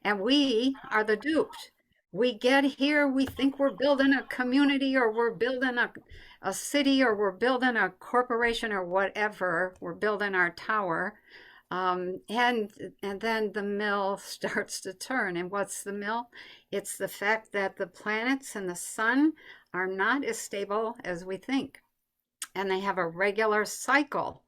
and we are the duped. we get here, we think we're building a community, or we're building a city, or we're building a corporation, or whatever. We're building our tower. And then the mill starts to turn. And what's the mill? It's the fact that the planets and the sun are not as stable as we think. And they have a regular cycle.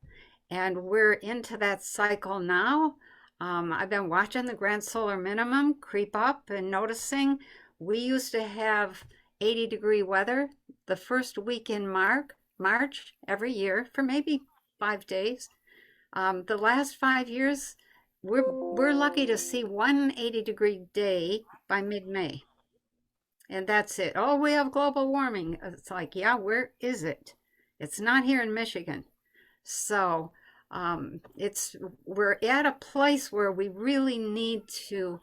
And we're into that cycle now. I've been watching the grand solar minimum creep up and noticing we used to have 80-degree weather the first week in March every year for maybe 5 days. The last 5 years, we're lucky to see one 80-degree day by mid-May. And that's it. Oh, we have global warming. It's like, yeah, where is it? It's not here in Michigan. So we're at a place where we really need to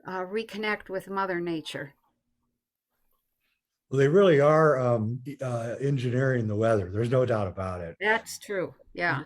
reconnect with Mother Nature. Well, they really are engineering the weather. There's no doubt about it. That's true. Yeah.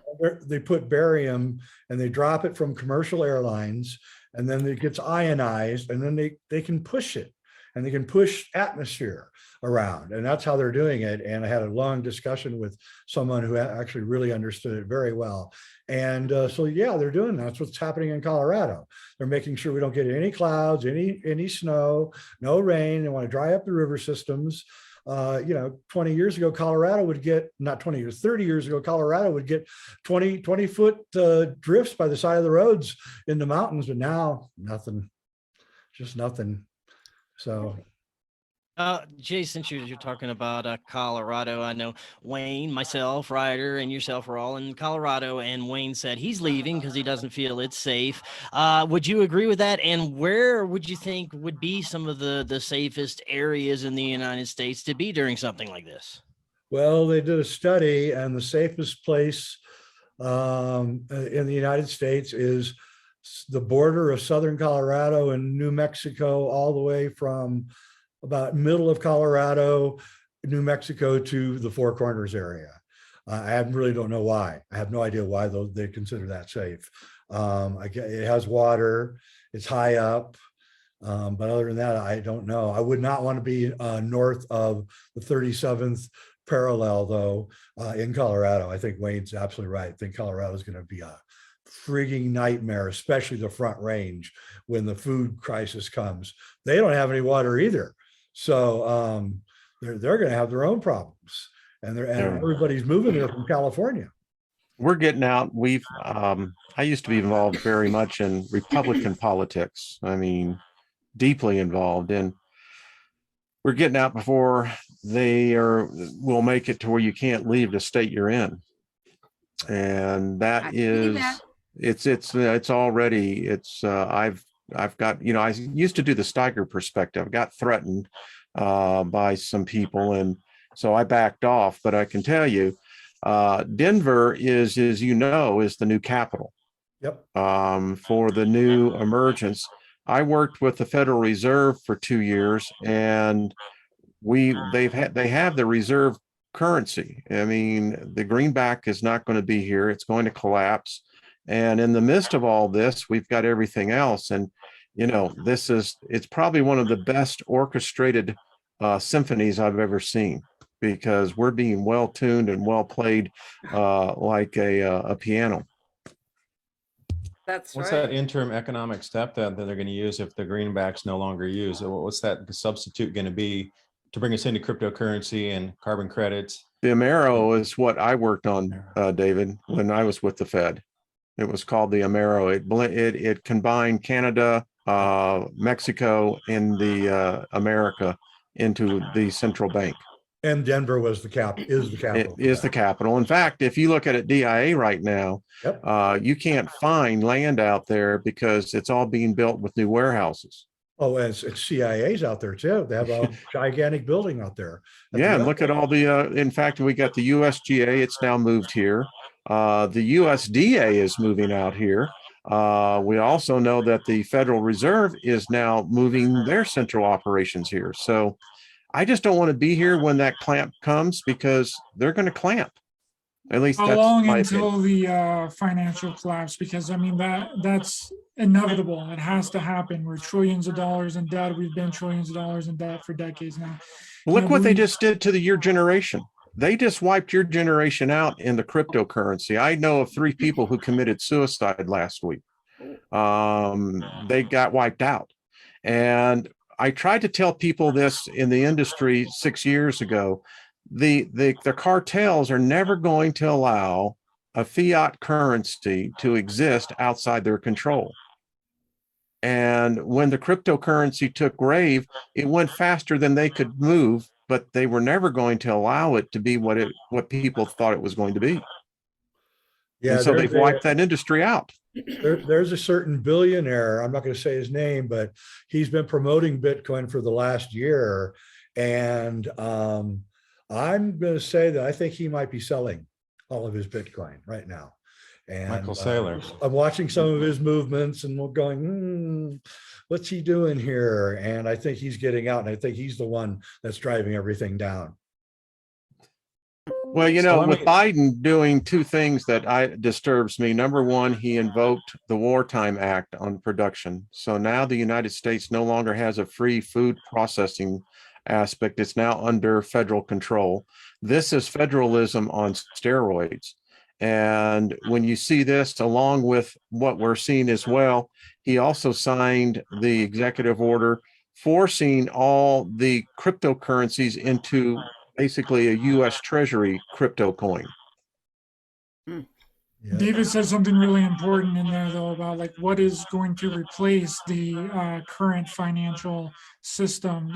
They put barium and they drop it from commercial airlines, and then it gets ionized, and then they can push it, and they can push atmosphere around, and that's how they're doing it. And I had a long discussion with someone who actually really understood it very well. And so, yeah, they're doing that's what's happening in Colorado. They're making sure we don't get any clouds, any snow, no rain. They want to dry up the river systems. 20 years ago, Colorado would get, not 20 years, 30 years ago, Colorado would get 20-foot drifts by the side of the roads in the mountains, but now nothing, just nothing. So. Jay, since you're talking about Colorado, I know Wayne, myself, Ryder, and yourself are all in Colorado, and Wayne said he's leaving because he doesn't feel it's safe. Would you agree with that? And where would you think would be some of the safest areas in the United States to be during something like this? Well, they did a study, and the safest place in the United States is the border of southern Colorado and New Mexico, all the way from about middle of Colorado, New Mexico to the Four Corners area. I really don't know why. I have no idea why they consider that safe. It has water, it's high up, but other than that, I don't know. I would not want to be north of the 37th parallel, though, in Colorado. I think Wayne's absolutely right. I think Colorado is going to be a frigging nightmare, especially the Front Range when the food crisis comes. They don't have any water either. So they're going to have their own problems, and everybody's moving there from California. We're getting out. I used to be involved very much in Republican politics. I mean, deeply involved, and we're getting out before will make it to where you can't leave the state you're in, and that is it's already I've got, I used to do the Steiger perspective. I got threatened by some people, and so I backed off. But I can tell you, Denver is, as you know, is the new capital. Yep. For the new emergence. I worked with the Federal Reserve for 2 years, and they have the reserve currency. I mean, the greenback is not going to be here. It's going to collapse. And in the midst of all this, we've got everything else. And, it's probably one of the best orchestrated symphonies I've ever seen, because we're being well tuned and well played like a piano. That's What's right. that interim economic step that they're going to use if the greenback's no longer used? What's that substitute going to be to bring us into cryptocurrency and carbon credits? The Amero is what I worked on, David, when I was with the Fed. It was called the Amero. It combined Canada, Mexico, and the America into the central bank. And Denver is the capital. It is the capital. In fact, if you look at DIA right now, Yep. You can't find land out there because it's all being built with new warehouses. Oh, and it's CIA's out there too. They have a gigantic building out there. Yeah, and look at all the, in fact, we got the USGA, it's now moved here. The USDA is moving out here. We also know that the Federal Reserve is now moving their central operations here. So I just don't want to be here when that clamp comes, because they're going to clamp. At least How that's long my until opinion. the financial collapse? Because I mean, that's inevitable. It has to happen. We're trillions of dollars in debt. We've been trillions of dollars in debt for decades now. Do you Look what they believe? just did to your generation. They just wiped your generation out in the cryptocurrency. I know of 3 people who committed suicide last week. They got wiped out. And I tried to tell people this in the industry 6 years ago. The cartels are never going to allow a fiat currency to exist outside their control. And when the cryptocurrency took rave, it went faster than they could move, but they were never going to allow it to be what people thought it was going to be. Yeah, And so they've wiped that industry out. there's a certain billionaire, I'm not going to say his name, but he's been promoting Bitcoin for the last year. And I'm going to say that I think he might be selling all of his Bitcoin right now. And Michael Saylor. I'm watching some of his movements and we're going, what's he doing here? And I think he's getting out, and I think he's the one that's driving everything down. Well, you know, with Biden doing 2 things that disturbs me. Number one, he invoked the Wartime Act on production. So now the United States no longer has a free food processing aspect. It's now under federal control. This is federalism on steroids. And when you see this, along with what we're seeing as well, he also signed the executive order forcing all the cryptocurrencies into basically a U.S. Treasury crypto coin. Yeah. David said something really important in there, though, about like what is going to replace the current financial system.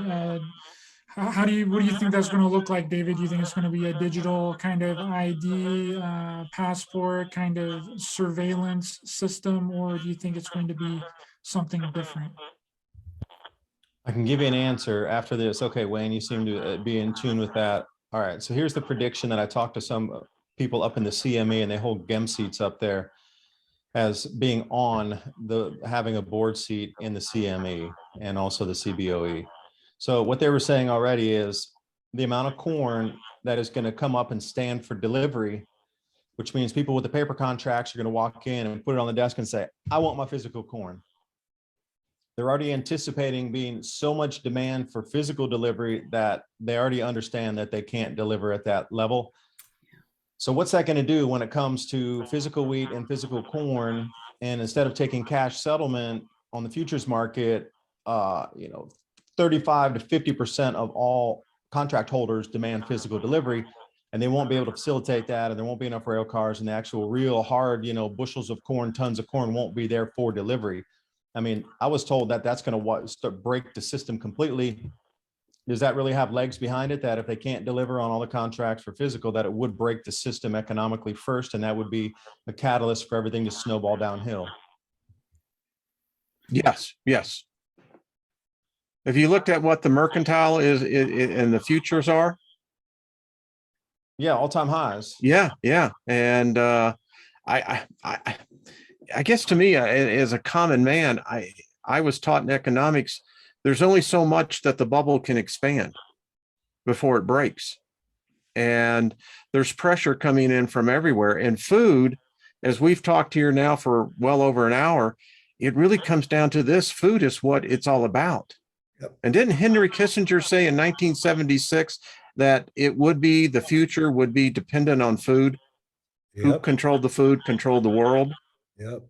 What do you think that's going to look like, David? Do you think it's going to be a digital kind of ID, passport, kind of surveillance system, or do you think it's going to be something different? I can give you an answer after this. Okay, Wayne, you seem to be in tune with that. All right, so here's the prediction that I talked to some people up in the CME, and they hold GEM seats up there as being on having a board seat in the CME and also the CBOE. So what they were saying already is the amount of corn that is going to come up and stand for delivery, which means people with the paper contracts are going to walk in and put it on the desk and say, I want my physical corn. They're already anticipating being so much demand for physical delivery that they already understand that they can't deliver at that level. So what's that going to do when it comes to physical wheat and physical corn? And instead of taking cash settlement on the futures market, 35 to 50% of all contract holders demand physical delivery, and they won't be able to facilitate that, and there won't be enough rail cars, and the actual real hard, bushels of corn, tons of corn won't be there for delivery. I mean, I was told that that's going to break the system completely. Does that really have legs behind it, that if they can't deliver on all the contracts for physical, that it would break the system economically first, and that would be a catalyst for everything to snowball downhill? Yes. If you looked at what the mercantile is and the futures are. Yeah, all-time highs. Yeah. And I guess to me, as a common man, I was taught in economics, there's only so much that the bubble can expand before it breaks. And there's pressure coming in from everywhere. And food, as we've talked here now for well over an hour, it really comes down to this. Food is what it's all about. Yep. And didn't Henry Kissinger say in 1976 that the future would be dependent on food? Yep. Who controlled the food, controlled the world? Yep.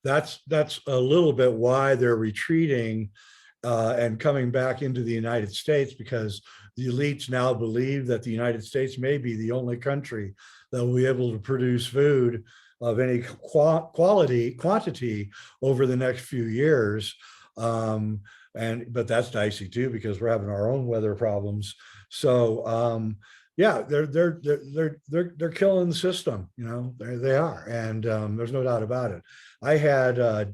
That's a little bit why they're retreating and coming back into the United States, because the elites now believe that the United States may be the only country that will be able to produce food of any quantity over the next few years. But that's dicey too, because we're having our own weather problems. So yeah, they're killing the system. They are, and there's no doubt about it. I had an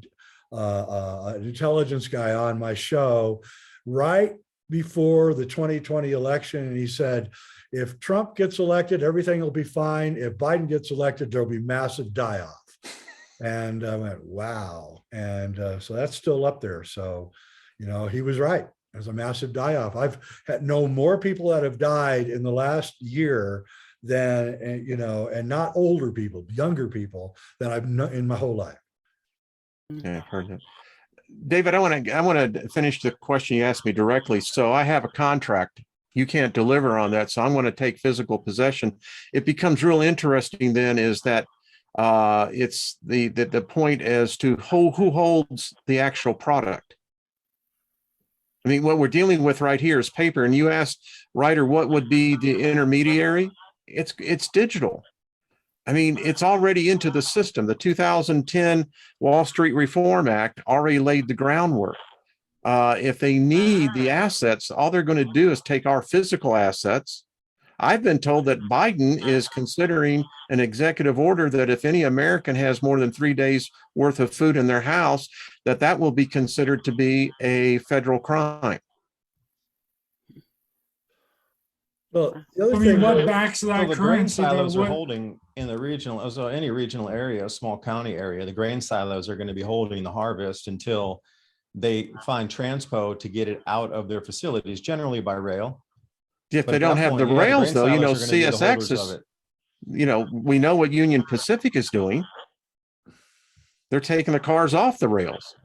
intelligence guy on my show right before the 2020 election, and he said, if Trump gets elected, everything will be fine. If Biden gets elected, there'll be massive die-off. And I went, wow. And so that's still up there. So, he was right. There's a massive die-off. I've had known more people that have died in the last year than, you know, and not older people, younger people than I've known in my whole life. Yeah, I've heard that. David, I want to finish the question you asked me directly. So I have a contract. You can't deliver on that, so I'm going to take physical possession. It becomes real interesting then is that it's the point as to who holds the actual product. I mean, what we're dealing with right here is paper. And you asked Ryder what would be the intermediary. It's digital. I mean, it's already into the system. The 2010 Wall Street Reform Act already laid the groundwork. If they need the assets, all they're going to do is take our physical assets. I've been told that Biden is considering an executive order that if any American has more than 3 days worth of food in their house, that will be considered to be a federal crime. Well, the other I mean, thing, what though, backs So that the grain currency? Though? silos are What, holding in the regional, so any regional area, small county area, the grain silos are going to be holding the harvest until they find transpo to get it out of their facilities, generally by rail. If But they at don't that have point, the yeah, rails, grain though, you know, silos are gonna be the CSX holders of is, it. you know, we know what Union Pacific is doing. They're taking the cars off the rails.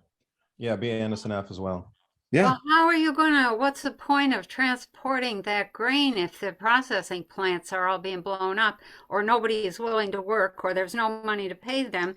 Yeah, BNSF as well. Yeah. Well, how are you what's the point of transporting that grain if the processing plants are all being blown up or nobody is willing to work or there's no money to pay them?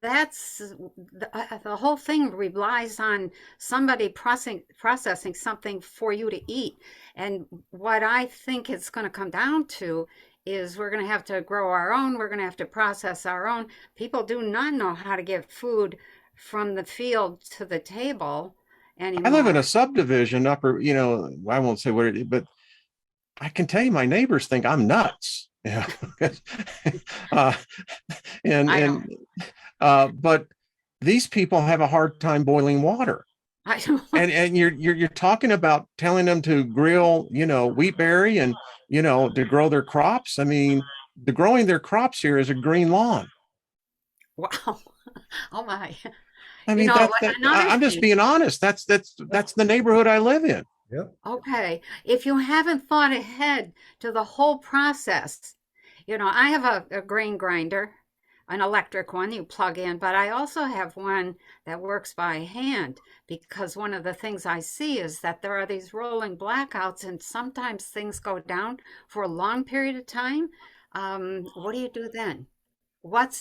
That's the whole thing relies on somebody processing something for you to eat. And what I think it's going to come down to is we're going to have to grow our own. We're going to have to process our own. People do not know how to get food from the field to the table anymore. I live in a subdivision upper, you know, I won't say what it is, but I can tell you my neighbors think I'm nuts. Yeah. But these people have a hard time boiling water. I don't. And you're talking about telling them to grill, you know, wheat berry and, you know, to grow their crops. I mean, the growing their crops here is a green lawn. Wow. Oh my. I mean, I'm just being honest. That's the neighborhood I live in. Yep. Okay. If you haven't thought ahead to the whole process, you know, I have a grain grinder, an electric one you plug in, but I also have one that works by hand because one of the things I see is that there are these rolling blackouts and sometimes things go down for a long period of time. What do you do then? What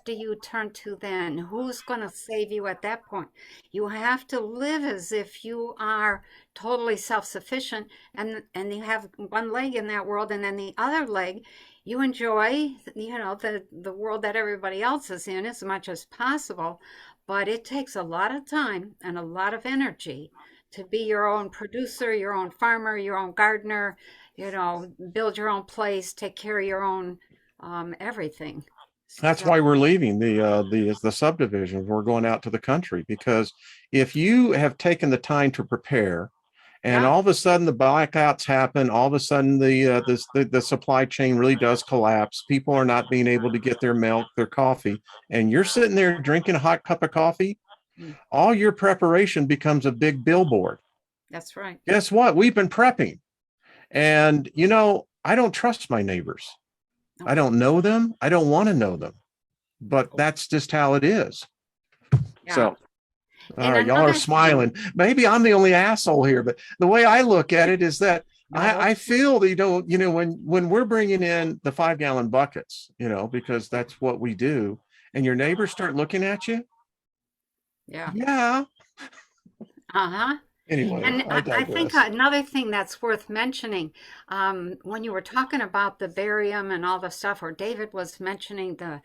do you turn to then? Who's going to save you at that point? You have to live as if you are totally self-sufficient and you have one leg in that world and then the other leg you enjoy, you know, the world that everybody else is in as much as possible, but it takes a lot of time and a lot of energy to be your own producer, your own farmer, your own gardener, you know, build your own place, take care of your own everything. That's why we're leaving the subdivision. We're going out to the country because if you have taken the time to prepare, and all of a sudden the blackouts happen, all of a sudden the supply chain really does collapse. People are not being able to get their milk, their coffee, and you're sitting there drinking a hot cup of coffee. All your preparation becomes a big billboard. That's right. Guess what? We've been prepping, and you know I don't trust my neighbors. I don't know them. I don't want to know them, but that's just how it is. Yeah. So, all right, y'all are smiling. Maybe I'm the only asshole here, but the way I look at it is that I feel that, you know, when we're bringing in the 5-gallon buckets, you know, because that's what we do, and your neighbors start looking at you. Yeah. Yeah. Uh-huh. Anyway, And I I think digress. another thing that's worth mentioning, when you were talking about the barium and all the stuff, or David was mentioning the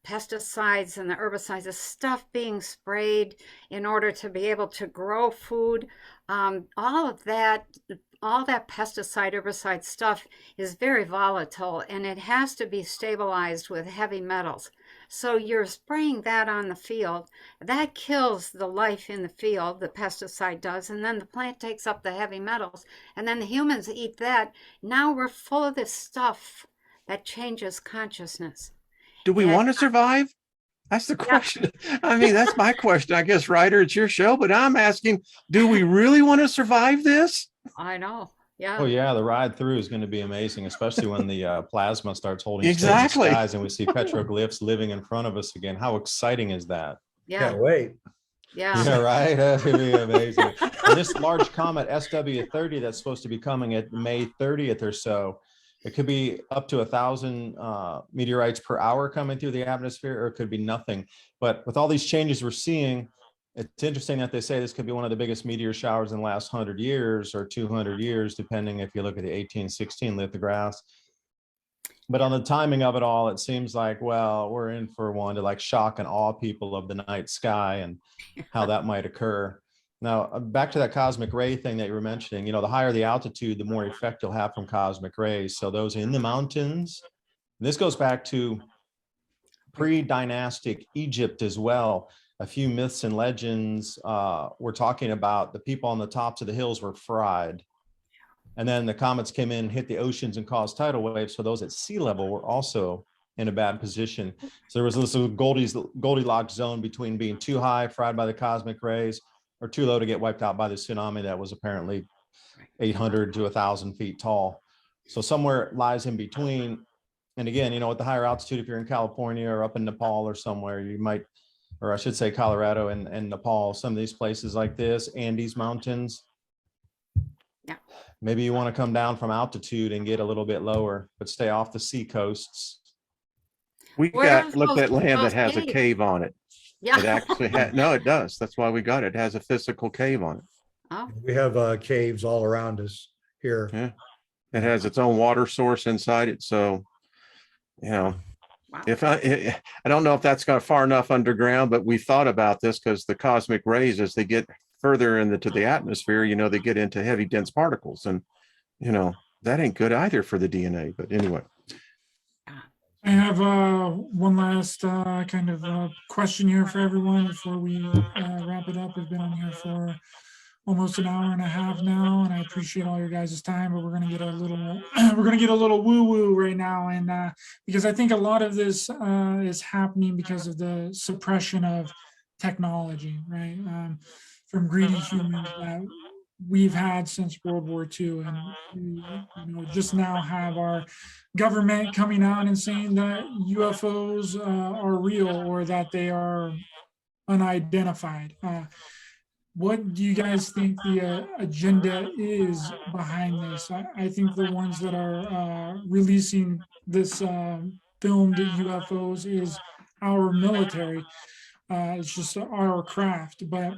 pesticides and the herbicides, the stuff being sprayed in order to be able to grow food, all that pesticide, herbicide stuff is very volatile and it has to be stabilized with heavy metals. So you're spraying that on the field, that kills the life in the field, the pesticide does, and then the plant takes up the heavy metals, and then the humans eat that. Now we're full of this stuff that changes consciousness. Do we want to survive? That's the question. I mean, that's my question. I guess, Ryder, it's your show, but I'm asking, do we really want to survive this? I know. Yeah. Oh yeah, the ride through is going to be amazing, especially when the plasma starts holding Exactly. skies and we see petroglyphs living in front of us again. How exciting is that? Yeah. Can't wait. Yeah. Yeah, right. That would be amazing. And this large comet SW30 that's supposed to be coming at May 30th or so, it could be up to 1,000 meteorites per hour coming through the atmosphere, or it could be nothing. But with all these changes we're seeing, it's interesting that they say this could be one of the biggest meteor showers in the last 100 years or 200 years, depending if you look at the 1816 lithographs. But on the timing of it all, it seems like, well, we're in for one to like shock and awe people of the night sky and how that might occur. Now, back to that cosmic ray thing that you were mentioning, the higher the altitude, the more effect you'll have from cosmic rays. So those in the mountains, this goes back to pre-dynastic Egypt as well. A few myths and legends were talking about the people on the tops of the hills were fried. And then the comets came in, hit the oceans and caused tidal waves. So those at sea level were also in a bad position. So there was this Goldilocks zone between being too high, fried by the cosmic rays, or too low to get wiped out by the tsunami that was apparently 800 to 1,000 feet tall. So somewhere it lies in between. And again, at the higher altitude, if you're in California or up in Nepal or somewhere, you might, or I should say Colorado and Nepal, some of these places like this, Andes Mountains. Yeah. Maybe you want to come down from altitude and get a little bit lower, but stay off the sea coasts. We Where got are looked those- at land that those has a caves? cave on it. It Yeah. actually had, no, it does. That's why we got it. It has a physical cave on it. Oh, We have caves all around us here. Yeah. It has its own water source inside it. So, wow. if I don't know if that's got far enough underground, but we thought about this because the cosmic rays, as they get further into the atmosphere, they get into heavy dense particles, and that ain't good either for the DNA. But anyway, I have one last kind of question here for everyone before we wrap it up. We've been on here for almost an hour and a half now, and I appreciate all your guys' time, but we're gonna get a little woo-woo right now, and because I think a lot of this is happening because of the suppression of technology, right? From greedy humans that we've had since World War II, and we just now have our government coming out and saying that UFOs are real or that they are unidentified. What do you guys think the agenda is behind this? I think the ones that are releasing this filmed UFOs is our military. It's just our craft. But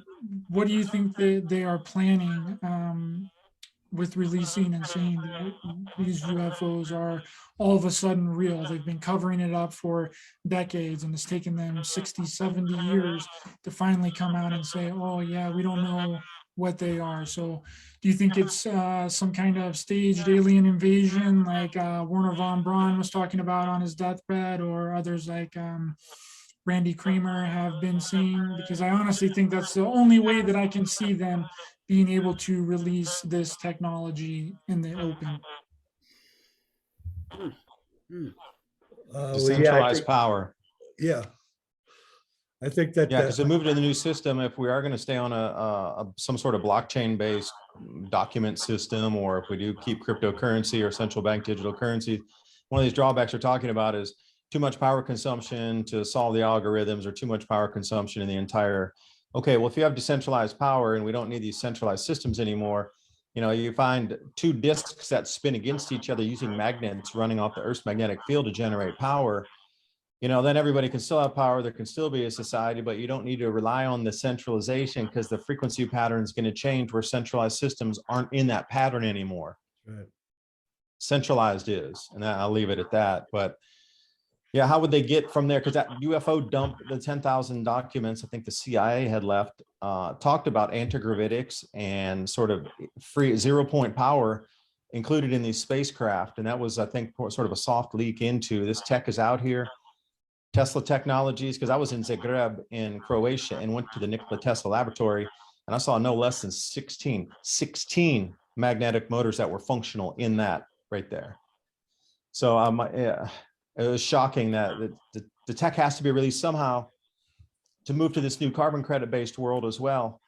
what do you think that they are planning with releasing and saying that these UFOs are all of a sudden real? They've been covering it up for decades, and it's taken them 60, 70 years to finally come out and say, oh yeah, we don't know what they are. So do you think it's some kind of staged alien invasion like Werner von Braun was talking about on his deathbed, or others like Randy Kramer have been saying? Because I honestly think that's the only way that I can see them being able to release this technology in the open. Decentralized power. Yeah. I think that. Yeah, because to move to the new system, if we are going to stay on some sort of blockchain-based document system, or if we do keep cryptocurrency or central bank digital currency, one of these drawbacks we're talking about is too much power consumption to solve the algorithms, or too much power consumption in the entire. Okay, well, if you have decentralized power and we don't need these centralized systems anymore, you find two disks that spin against each other using magnets running off the Earth's magnetic field to generate power. Then everybody can still have power. There can still be a society, but you don't need to rely on the centralization, because the frequency pattern is going to change where centralized systems aren't in that pattern anymore. Right. Centralized is, and I'll leave it at that. But yeah, how would they get from there? Because that UFO dump, the 10,000 documents, I think the CIA had left, talked about antigravitics and sort of free 0 point power included in these spacecraft. And that was, I think, sort of a soft leak into this tech is out here. Tesla Technologies, because I was in Zagreb in Croatia and went to the Nikola Tesla laboratory, and I saw no less than 16 magnetic motors that were functional in that right there. So yeah, it was shocking that the tech has to be released somehow to move to this new carbon credit based world as well.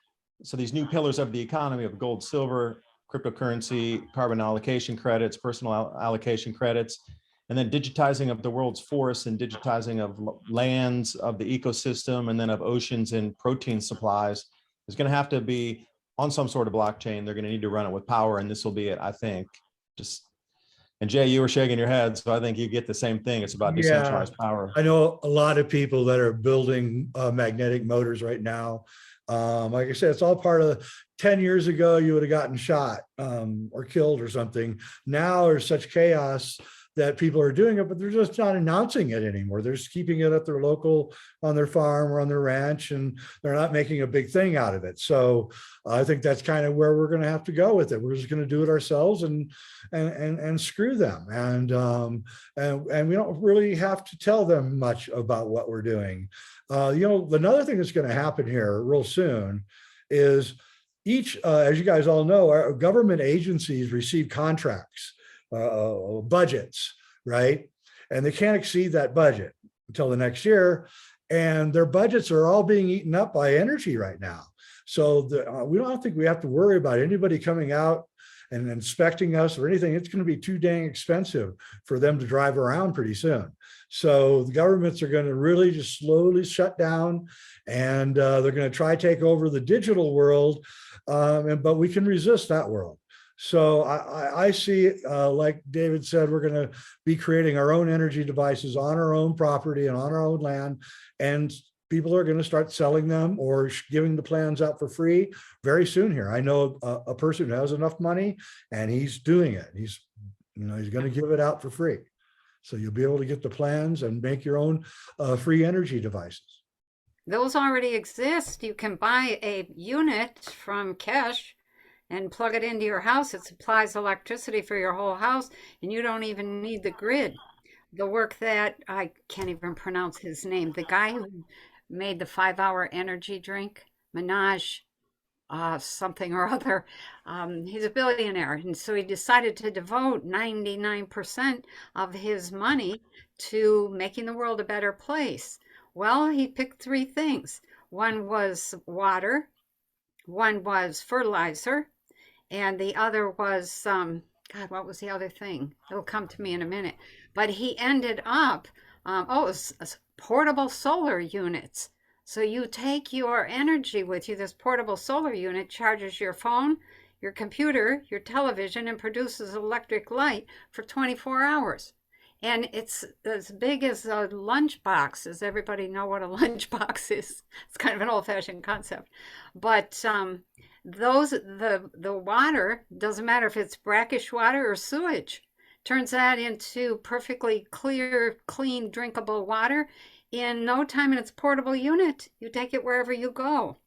So these new pillars of the economy of gold, silver, cryptocurrency, carbon allocation credits, personal allocation credits, and then digitizing of the world's forests and digitizing of lands, of the ecosystem, and then of oceans and protein supplies is going to have to be on some sort of blockchain. They're going to need to run it with power, and this will be it, I think. And Jay, you were shaking your head, so I think you get the same thing. It's about decentralized power. I know a lot of people that are building magnetic motors right now. Like I said, it's all part of 10 years ago, you would have gotten shot or killed or something. Now there's such chaos that people are doing it, but they're just not announcing it anymore. They're just keeping it at their local, on their farm or on their ranch, and they're not making a big thing out of it. So I think that's kind of where we're going to have to go with it. We're just going to do it ourselves and screw them. And we don't really have to tell them much about what we're doing. Another thing that's going to happen here real soon is each, as you guys all know, our government agencies receive contracts, budgets, right? And they can't exceed that budget until the next year. And their budgets are all being eaten up by energy right now. So we don't think we have to worry about anybody coming out and inspecting us or anything. It's going to be too dang expensive for them to drive around pretty soon. So the governments are going to really just slowly shut down, and they're going to try to take over the digital world, but we can resist that world. So I see, like David said, we're going to be creating our own energy devices on our own property and on our own land, and people are going to start selling them or giving the plans out for free very soon here. I know a person who has enough money, and he's doing it. He's going to give it out for free. So you'll be able to get the plans and make your own free energy devices. Those already exist. You can buy a unit from Kesh and plug it into your house. It supplies electricity for your whole house, and you don't even need the grid. The work that, I can't even pronounce his name, the guy who made the 5-hour energy drink, Minaj, something or other, he's a billionaire. And so he decided to devote 99% of his money to making the world a better place. Well, he picked 3 things. One was water, one was fertilizer, and the other was, God, what was the other thing? It'll come to me in a minute. But he ended up, it was portable solar units. So you take your energy with you. This portable solar unit charges your phone, your computer, your television, and produces electric light for 24 hours. And it's as big as a lunchbox. Does everybody know what a lunchbox is? It's kind of an old-fashioned concept. But the water, doesn't matter if it's brackish water or sewage, turns that into perfectly clear, clean, drinkable water in no time in its portable unit. You take it wherever you go.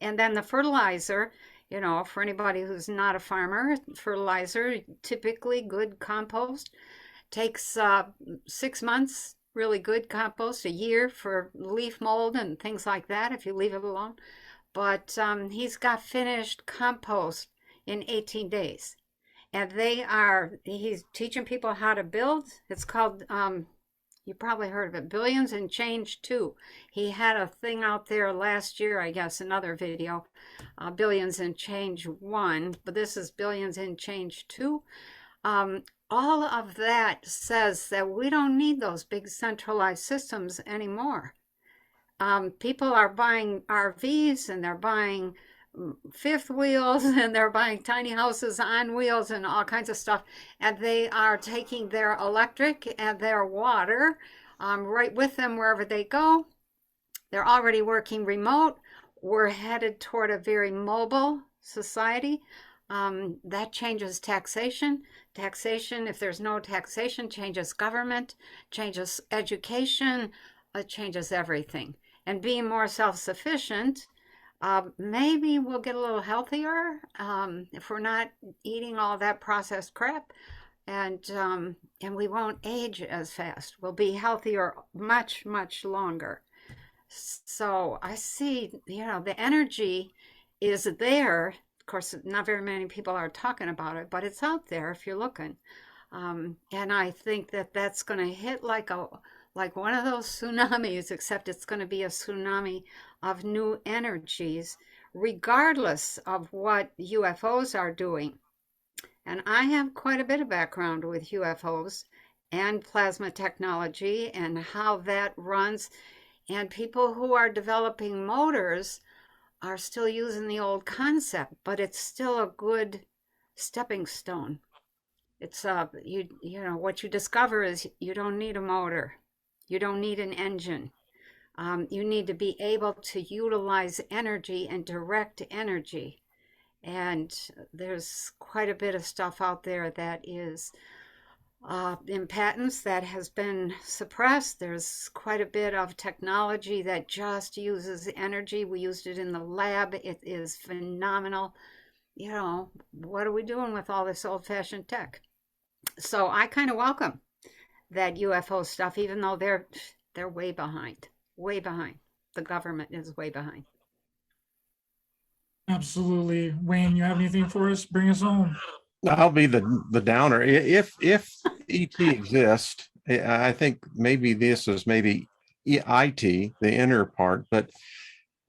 And then the fertilizer, for anybody who's not a farmer, fertilizer, typically good compost, takes 6 months, really good compost, a year for leaf mold and things like that if you leave it alone. But he's got finished compost in 18 days. And he's teaching people how to build. It's called, you probably heard of it, Billions and Change 2. He had a thing out there last year, I guess, another video, Billions and Change 1, but this is Billions and Change 2. All of that says that we don't need those big centralized systems anymore. People are buying RVs, and they're buying fifth wheels, and they're buying tiny houses on wheels and all kinds of stuff. And they are taking their electric and their water right with them wherever they go. They're already working remote. We're headed toward a very mobile society. That changes taxation. Taxation, if there's no taxation, changes government, changes education, changes everything. And being more self-sufficient, maybe we'll get a little healthier if we're not eating all that processed crap, and we won't age as fast. We'll be healthier much, much longer. So I see, the energy is there. Of course, not very many people are talking about it, but it's out there if you're looking. And I think that that's going to hit like one of those tsunamis, except it's going to be a tsunami of new energies regardless of what UFOs are doing. And I have quite a bit of background with UFOs and plasma technology and how that runs. And people who are developing motors are still using the old concept, but it's still a good stepping stone. It's you know what you discover is you don't need a motor, you don't need an engine. You need to be able to utilize energy and direct energy. And there's quite a bit of stuff out there that is in patents that has been suppressed. There's quite a bit of technology that just uses energy. We used it in the lab. It is phenomenal. You know, what are we doing with all this old-fashioned tech? So I kind of welcome that UFO stuff, even though they're way behind. Way behind. The government is way behind. Absolutely. Wayne, you have anything for us? Bring us home. I'll be the downer. If ET exists, I think maybe this is maybe IT, the inner part, but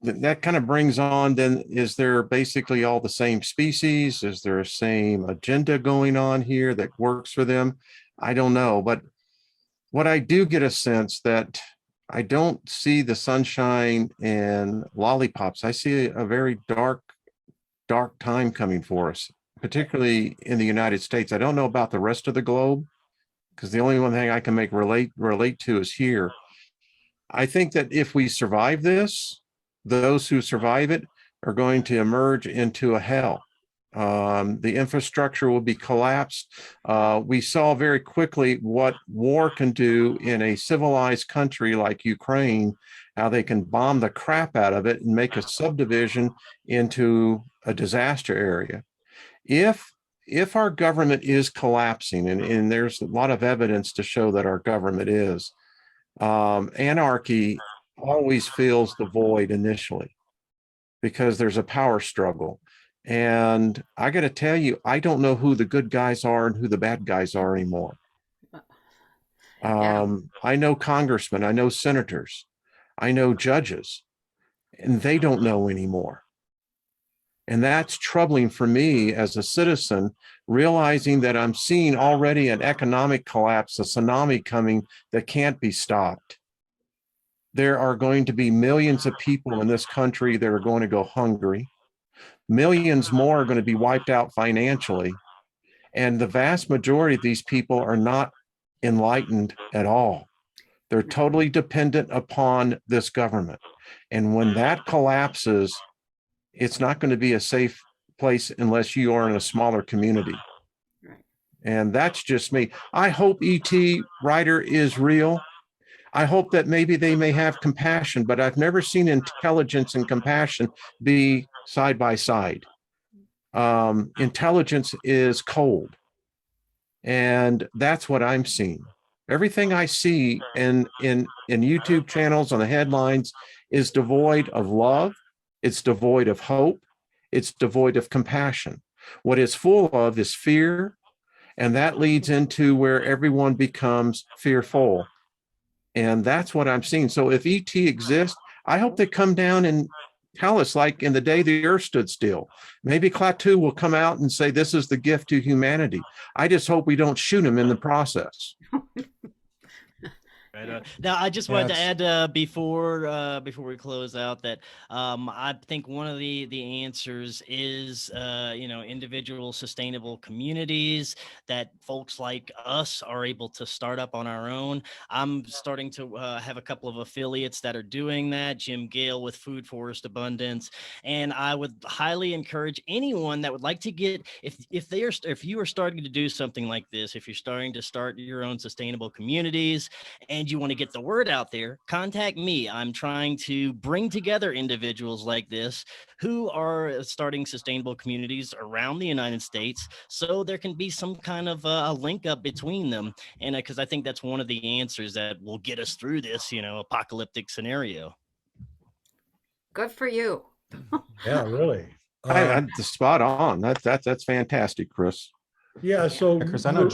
that kind of brings on, then is there basically all the same species? Is there a same agenda going on here that works for them? I don't know. But what I do get a sense that I don't see the sunshine and lollipops. I see a very dark time coming for us, particularly in the United States. I don't know about the rest of the globe, because the only one thing I can make relate to is here. I think that if we survive this, those who survive it are going to emerge into a hell. The infrastructure will be collapsed. We saw very quickly what war can do in a civilized country like Ukraine, how they can bomb the crap out of it and make a subdivision into a disaster area. If our government is collapsing, and there's a lot of evidence to show that our government is, anarchy always fills the void initially because there's a power struggle. And I got to tell you, I don't know who the good guys are and who the bad guys are anymore. I know congressmen, I know senators, I know judges, and they don't know anymore. And that's troubling for me as a citizen, realizing that I'm seeing already an economic collapse, a tsunami coming that can't be stopped. There are going to be millions of people in this country that are going to go hungry. Millions more are going to be wiped out financially. And the vast majority of these people are not enlightened at all. They're totally dependent upon this government. And when that collapses, it's not going to be a safe place unless you are in a smaller community. And that's just me. I hope E.T. Ryder is real. I hope that maybe they may have compassion, but I've never seen intelligence and compassion be side by side. Intelligence is cold. And that's what I'm seeing. Everything I see in YouTube channels on the headlines is devoid of love. It's devoid of hope. It's devoid of compassion. What it's full of is fear. And that leads into where everyone becomes fearful. And that's what I'm seeing. So if ET exists, I hope they come down and tell us, like in the day the earth stood still. Maybe Klaatu will come out and say, this is the gift to humanity. I just hope we don't shoot him in the process. Right. Now, I just wanted to add before we close out that I think one of the answers is individual sustainable communities that folks like us are able to start up on our own. I'm starting to have a couple of affiliates that are doing that. Jim Gale with Food Forest Abundance, and I would highly encourage anyone that would like to get if you are starting to do something like this, if you're starting to start your own sustainable communities and you want to get the word out there, contact me. I'm trying to bring together individuals like this who are starting sustainable communities around the United States so there can be some kind of a link up between them. And because I think that's one of the answers that will get us through this, apocalyptic scenario. Good for you. Yeah, really. That's spot on. That's fantastic, Chris. Yeah. So Chris, I know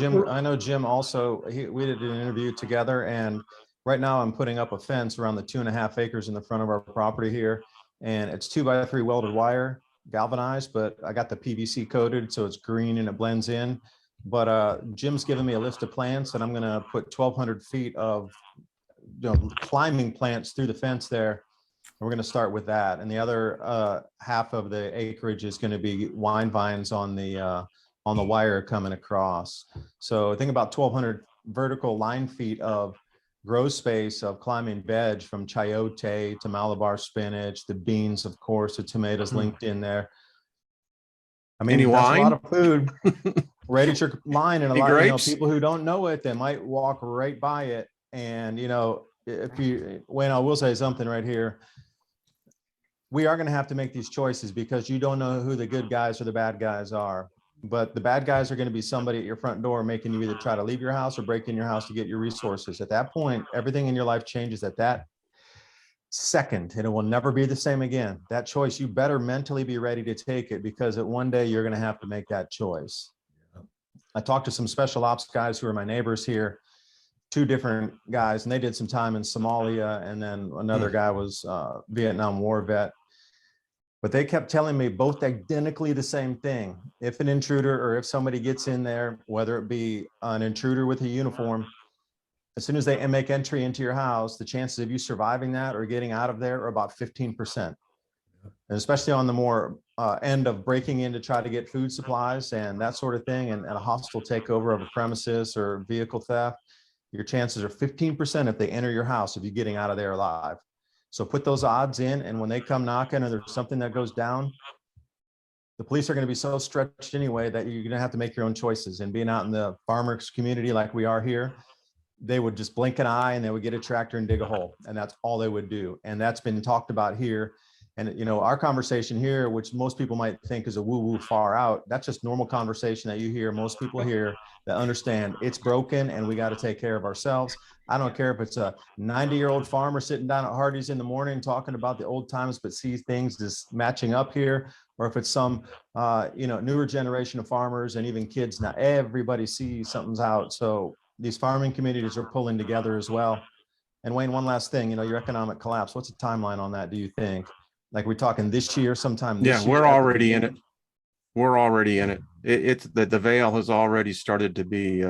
Jim also, we did an interview together, and right now I'm putting up a fence around the 2.5 acres in the front of our property here. and it's 2x3 welded wire, galvanized, but I got the PVC coated, so it's green and it blends in. But Jim's given me a list of plants, and I'm going to put 1,200 feet of climbing plants through the fence there. We're going to start with that, and the other half of the acreage is going to be wine vines on the wire coming across. So think about 1,200 vertical line feet of grow space of climbing veg, from chayote to Malabar spinach, the beans, of course, the tomatoes linked in there. I mean, Any that's wine? a lot of food right at your line, and a Any lot of grapes? people who don't know it, they might walk right by it. And if you, Wayne, I will say something right here. We are going to have to make these choices because you don't know who the good guys or the bad guys are. But the bad guys are going to be somebody at your front door making you either try to leave your house or break in your house to get your resources. At that point, everything in your life changes at that second, and it will never be the same again. That choice, you better mentally be ready to take it, because at one day you're going to have to make that choice. I talked to some special ops guys who are my neighbors here, 2 different guys, and they did some time in Somalia, and then another guy was Vietnam War vet. But they kept telling me both identically the same thing. If an intruder, or if somebody gets in there, whether it be an intruder with a uniform, as soon as they make entry into your house, the chances of you surviving that or getting out of there are about 15%. And especially on the more end of breaking in to try to get food supplies and that sort of thing, and a hostile takeover of a premises or vehicle theft, your chances are 15% if they enter your house of you getting out of there alive. So put those odds in, and when they come knocking and there's something that goes down, the police are going to be so stretched anyway that you're going to have to make your own choices. And being out in the farmers community like we are here, they would just blink an eye and they would get a tractor and dig a hole, and that's all they would do. And that's been talked about here. And our conversation here, which most people might think is a woo-woo far out, that's just normal conversation that you hear most people here that understand it's broken and we got to take care of ourselves. I don't care if it's a 90-year-old farmer sitting down at Hardee's in the morning talking about the old times but sees things just matching up here, or if it's some newer generation of farmers and even kids. Now everybody sees something's out. So these farming communities are pulling together as well. And Wayne, one last thing, your economic collapse, what's the timeline on that, do you think? Like, we're talking this year, sometime this year? We're already in it. We're already in it. It's the veil has already started to be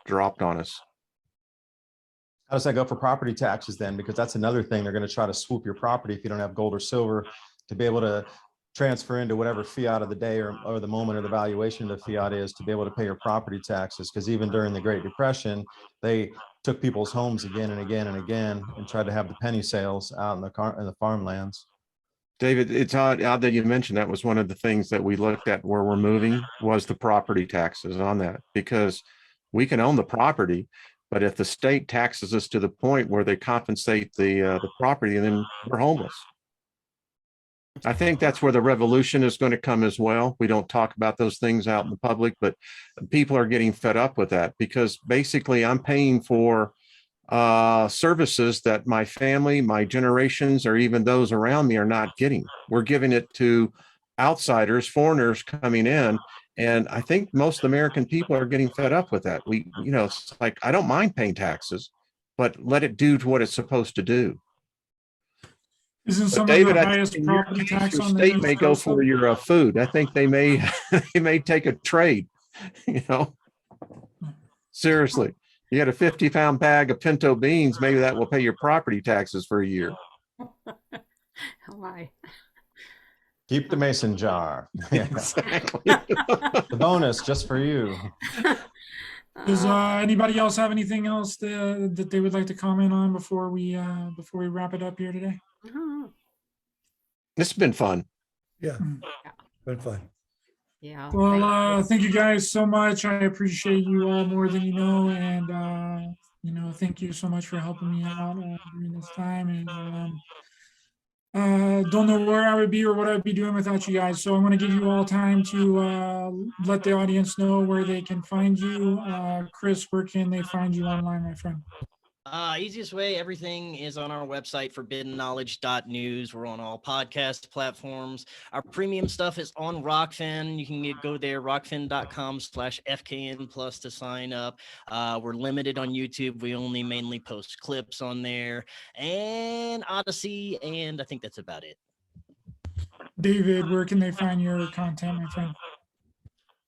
dropped on us. How does that go for property taxes then? Because that's another thing. They're going to try to swoop your property if you don't have gold or silver to be able to transfer into whatever fiat of the day or the moment or the valuation of the fiat is to be able to pay your property taxes. Because even during the Great Depression, they took people's homes again and again and again and tried to have the penny sales out in the farmlands. David, it's odd that you mentioned that. Was one of the things that we looked at where we're moving was the property taxes on that, because we can own the property, but if the state taxes us to the point where they compensate the property, then we're homeless. I think that's where the revolution is going to come as well. We don't talk about those things out in the public, but people are getting fed up with that, because basically I'm paying for services that my family, my generations, or even those around me are not getting. We're giving it to outsiders, foreigners coming in. And I think most American people are getting fed up with that. It's like, I don't mind paying taxes, but let it do to what it's supposed to do. Isn't some David, of the I highest think in your property case, tax your on the state may East go Coast, for though? your food. I think they may they may take a trade. Seriously, you got a 50-pound bag of pinto beans. Maybe that will pay your property taxes for a year. Why? Keep the mason jar. Yeah. Exactly. The bonus just for you. Does anybody else have anything else that they would like to comment on before we wrap it up here today? This has been fun. Yeah, been fun. Yeah. Well, thank you guys so much. I appreciate you all more than you know, and thank you so much for helping me out during this time. And don't know where I would be or what I'd be doing without you guys. So I'm going to give you all time to let the audience know where they can find you. Chris, where can they find you online, my friend? Easiest way, everything is on our website, forbiddenknowledge.news. We're on all podcast platforms. Our premium stuff is on Rockfin. You can go there, rockfin.com/FKN plus to sign up. We're limited on YouTube. We only mainly post clips on there, and Odyssey, and I think that's about it. David, where can they find your content, my friend?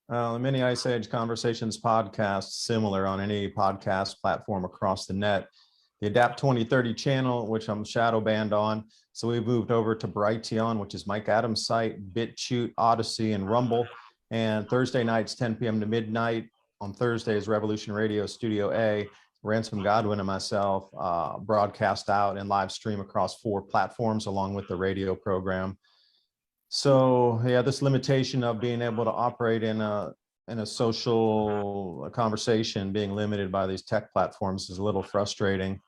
The Mini Ice Age Conversations podcast, similar on any podcast platform across the net. The Adapt 2030 channel, which I'm shadow banned on. So we moved over to Brighteon, which is Mike Adams' site, BitChute, Odyssey, and Rumble. And Thursday nights, 10 p.m. to midnight. On Thursdays, Revolution Radio Studio A, Ransom Godwin and myself broadcast out and live stream across 4 platforms along with the radio program. So yeah, this limitation of being able to operate in a social conversation, being limited by these tech platforms, is a little frustrating.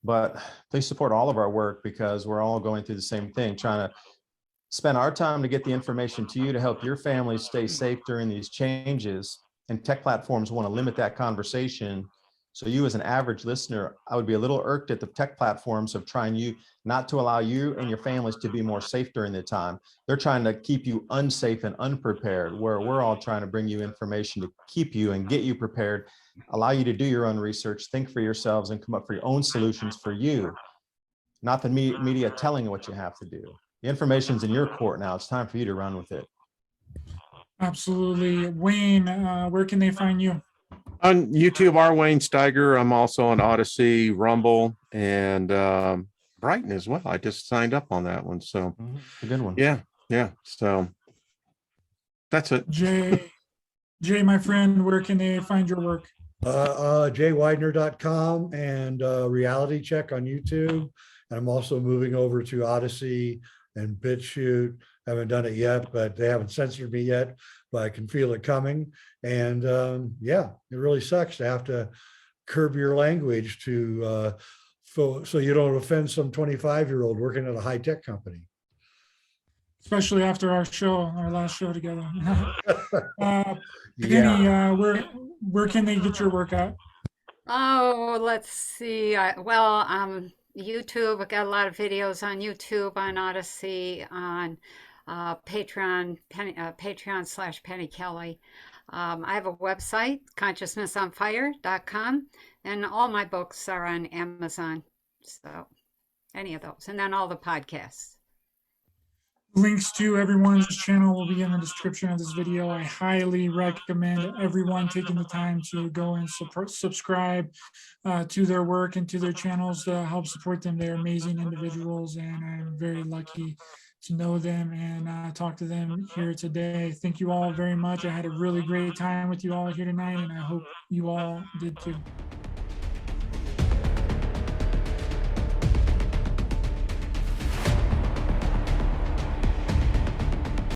But please support all of our work, because we're all going through the same thing, trying to spend our time to get the information to you to help your family stay safe during these changes. And tech platforms want to limit that conversation. So you, as an average listener, I would be a little irked at the tech platforms of trying not to allow you and your families to be more safe during the time. They're trying to keep you unsafe and unprepared, where we're all trying to bring you information to keep you and get you prepared, allow you to do your own research, think for yourselves, and come up with your own solutions for you. Not the media telling you what you have to do. The information's in your court now. It's time for you to run with it. Absolutely. Wayne, where can they find you? On YouTube, R. Wayne Steiger. I'm also on Odyssey, Rumble, and Brighton as well. I just signed up on that one. So It's a good one. Yeah. So that's it. Jay, my friend, where can they find your work? jweidner.com and Reality Check on YouTube. And I'm also moving over to Odyssey and BitChute. Haven't done it yet, but they haven't censored me yet, but I can feel it coming. And yeah, it really sucks to have to curb your language to so you don't offend some 25-year-old working at a high-tech company. Especially after our last show together. Penny, Yeah. where can they get your work at? Oh, let's see. YouTube. I got a lot of videos on YouTube, on Odyssey, on Patreon, Patreon/Penny Kelly. I have a website, consciousnessonfire.com, and all my books are on Amazon. So any of those, and then all the podcasts. Links to everyone's channel will be in the description of this video. I highly recommend everyone taking the time to go and subscribe to their work and to their channels to help support them. They're amazing individuals, and I'm very lucky to know them and talk to them here today. Thank you all very much. I had a really great time with you all here tonight, and I hope you all did too.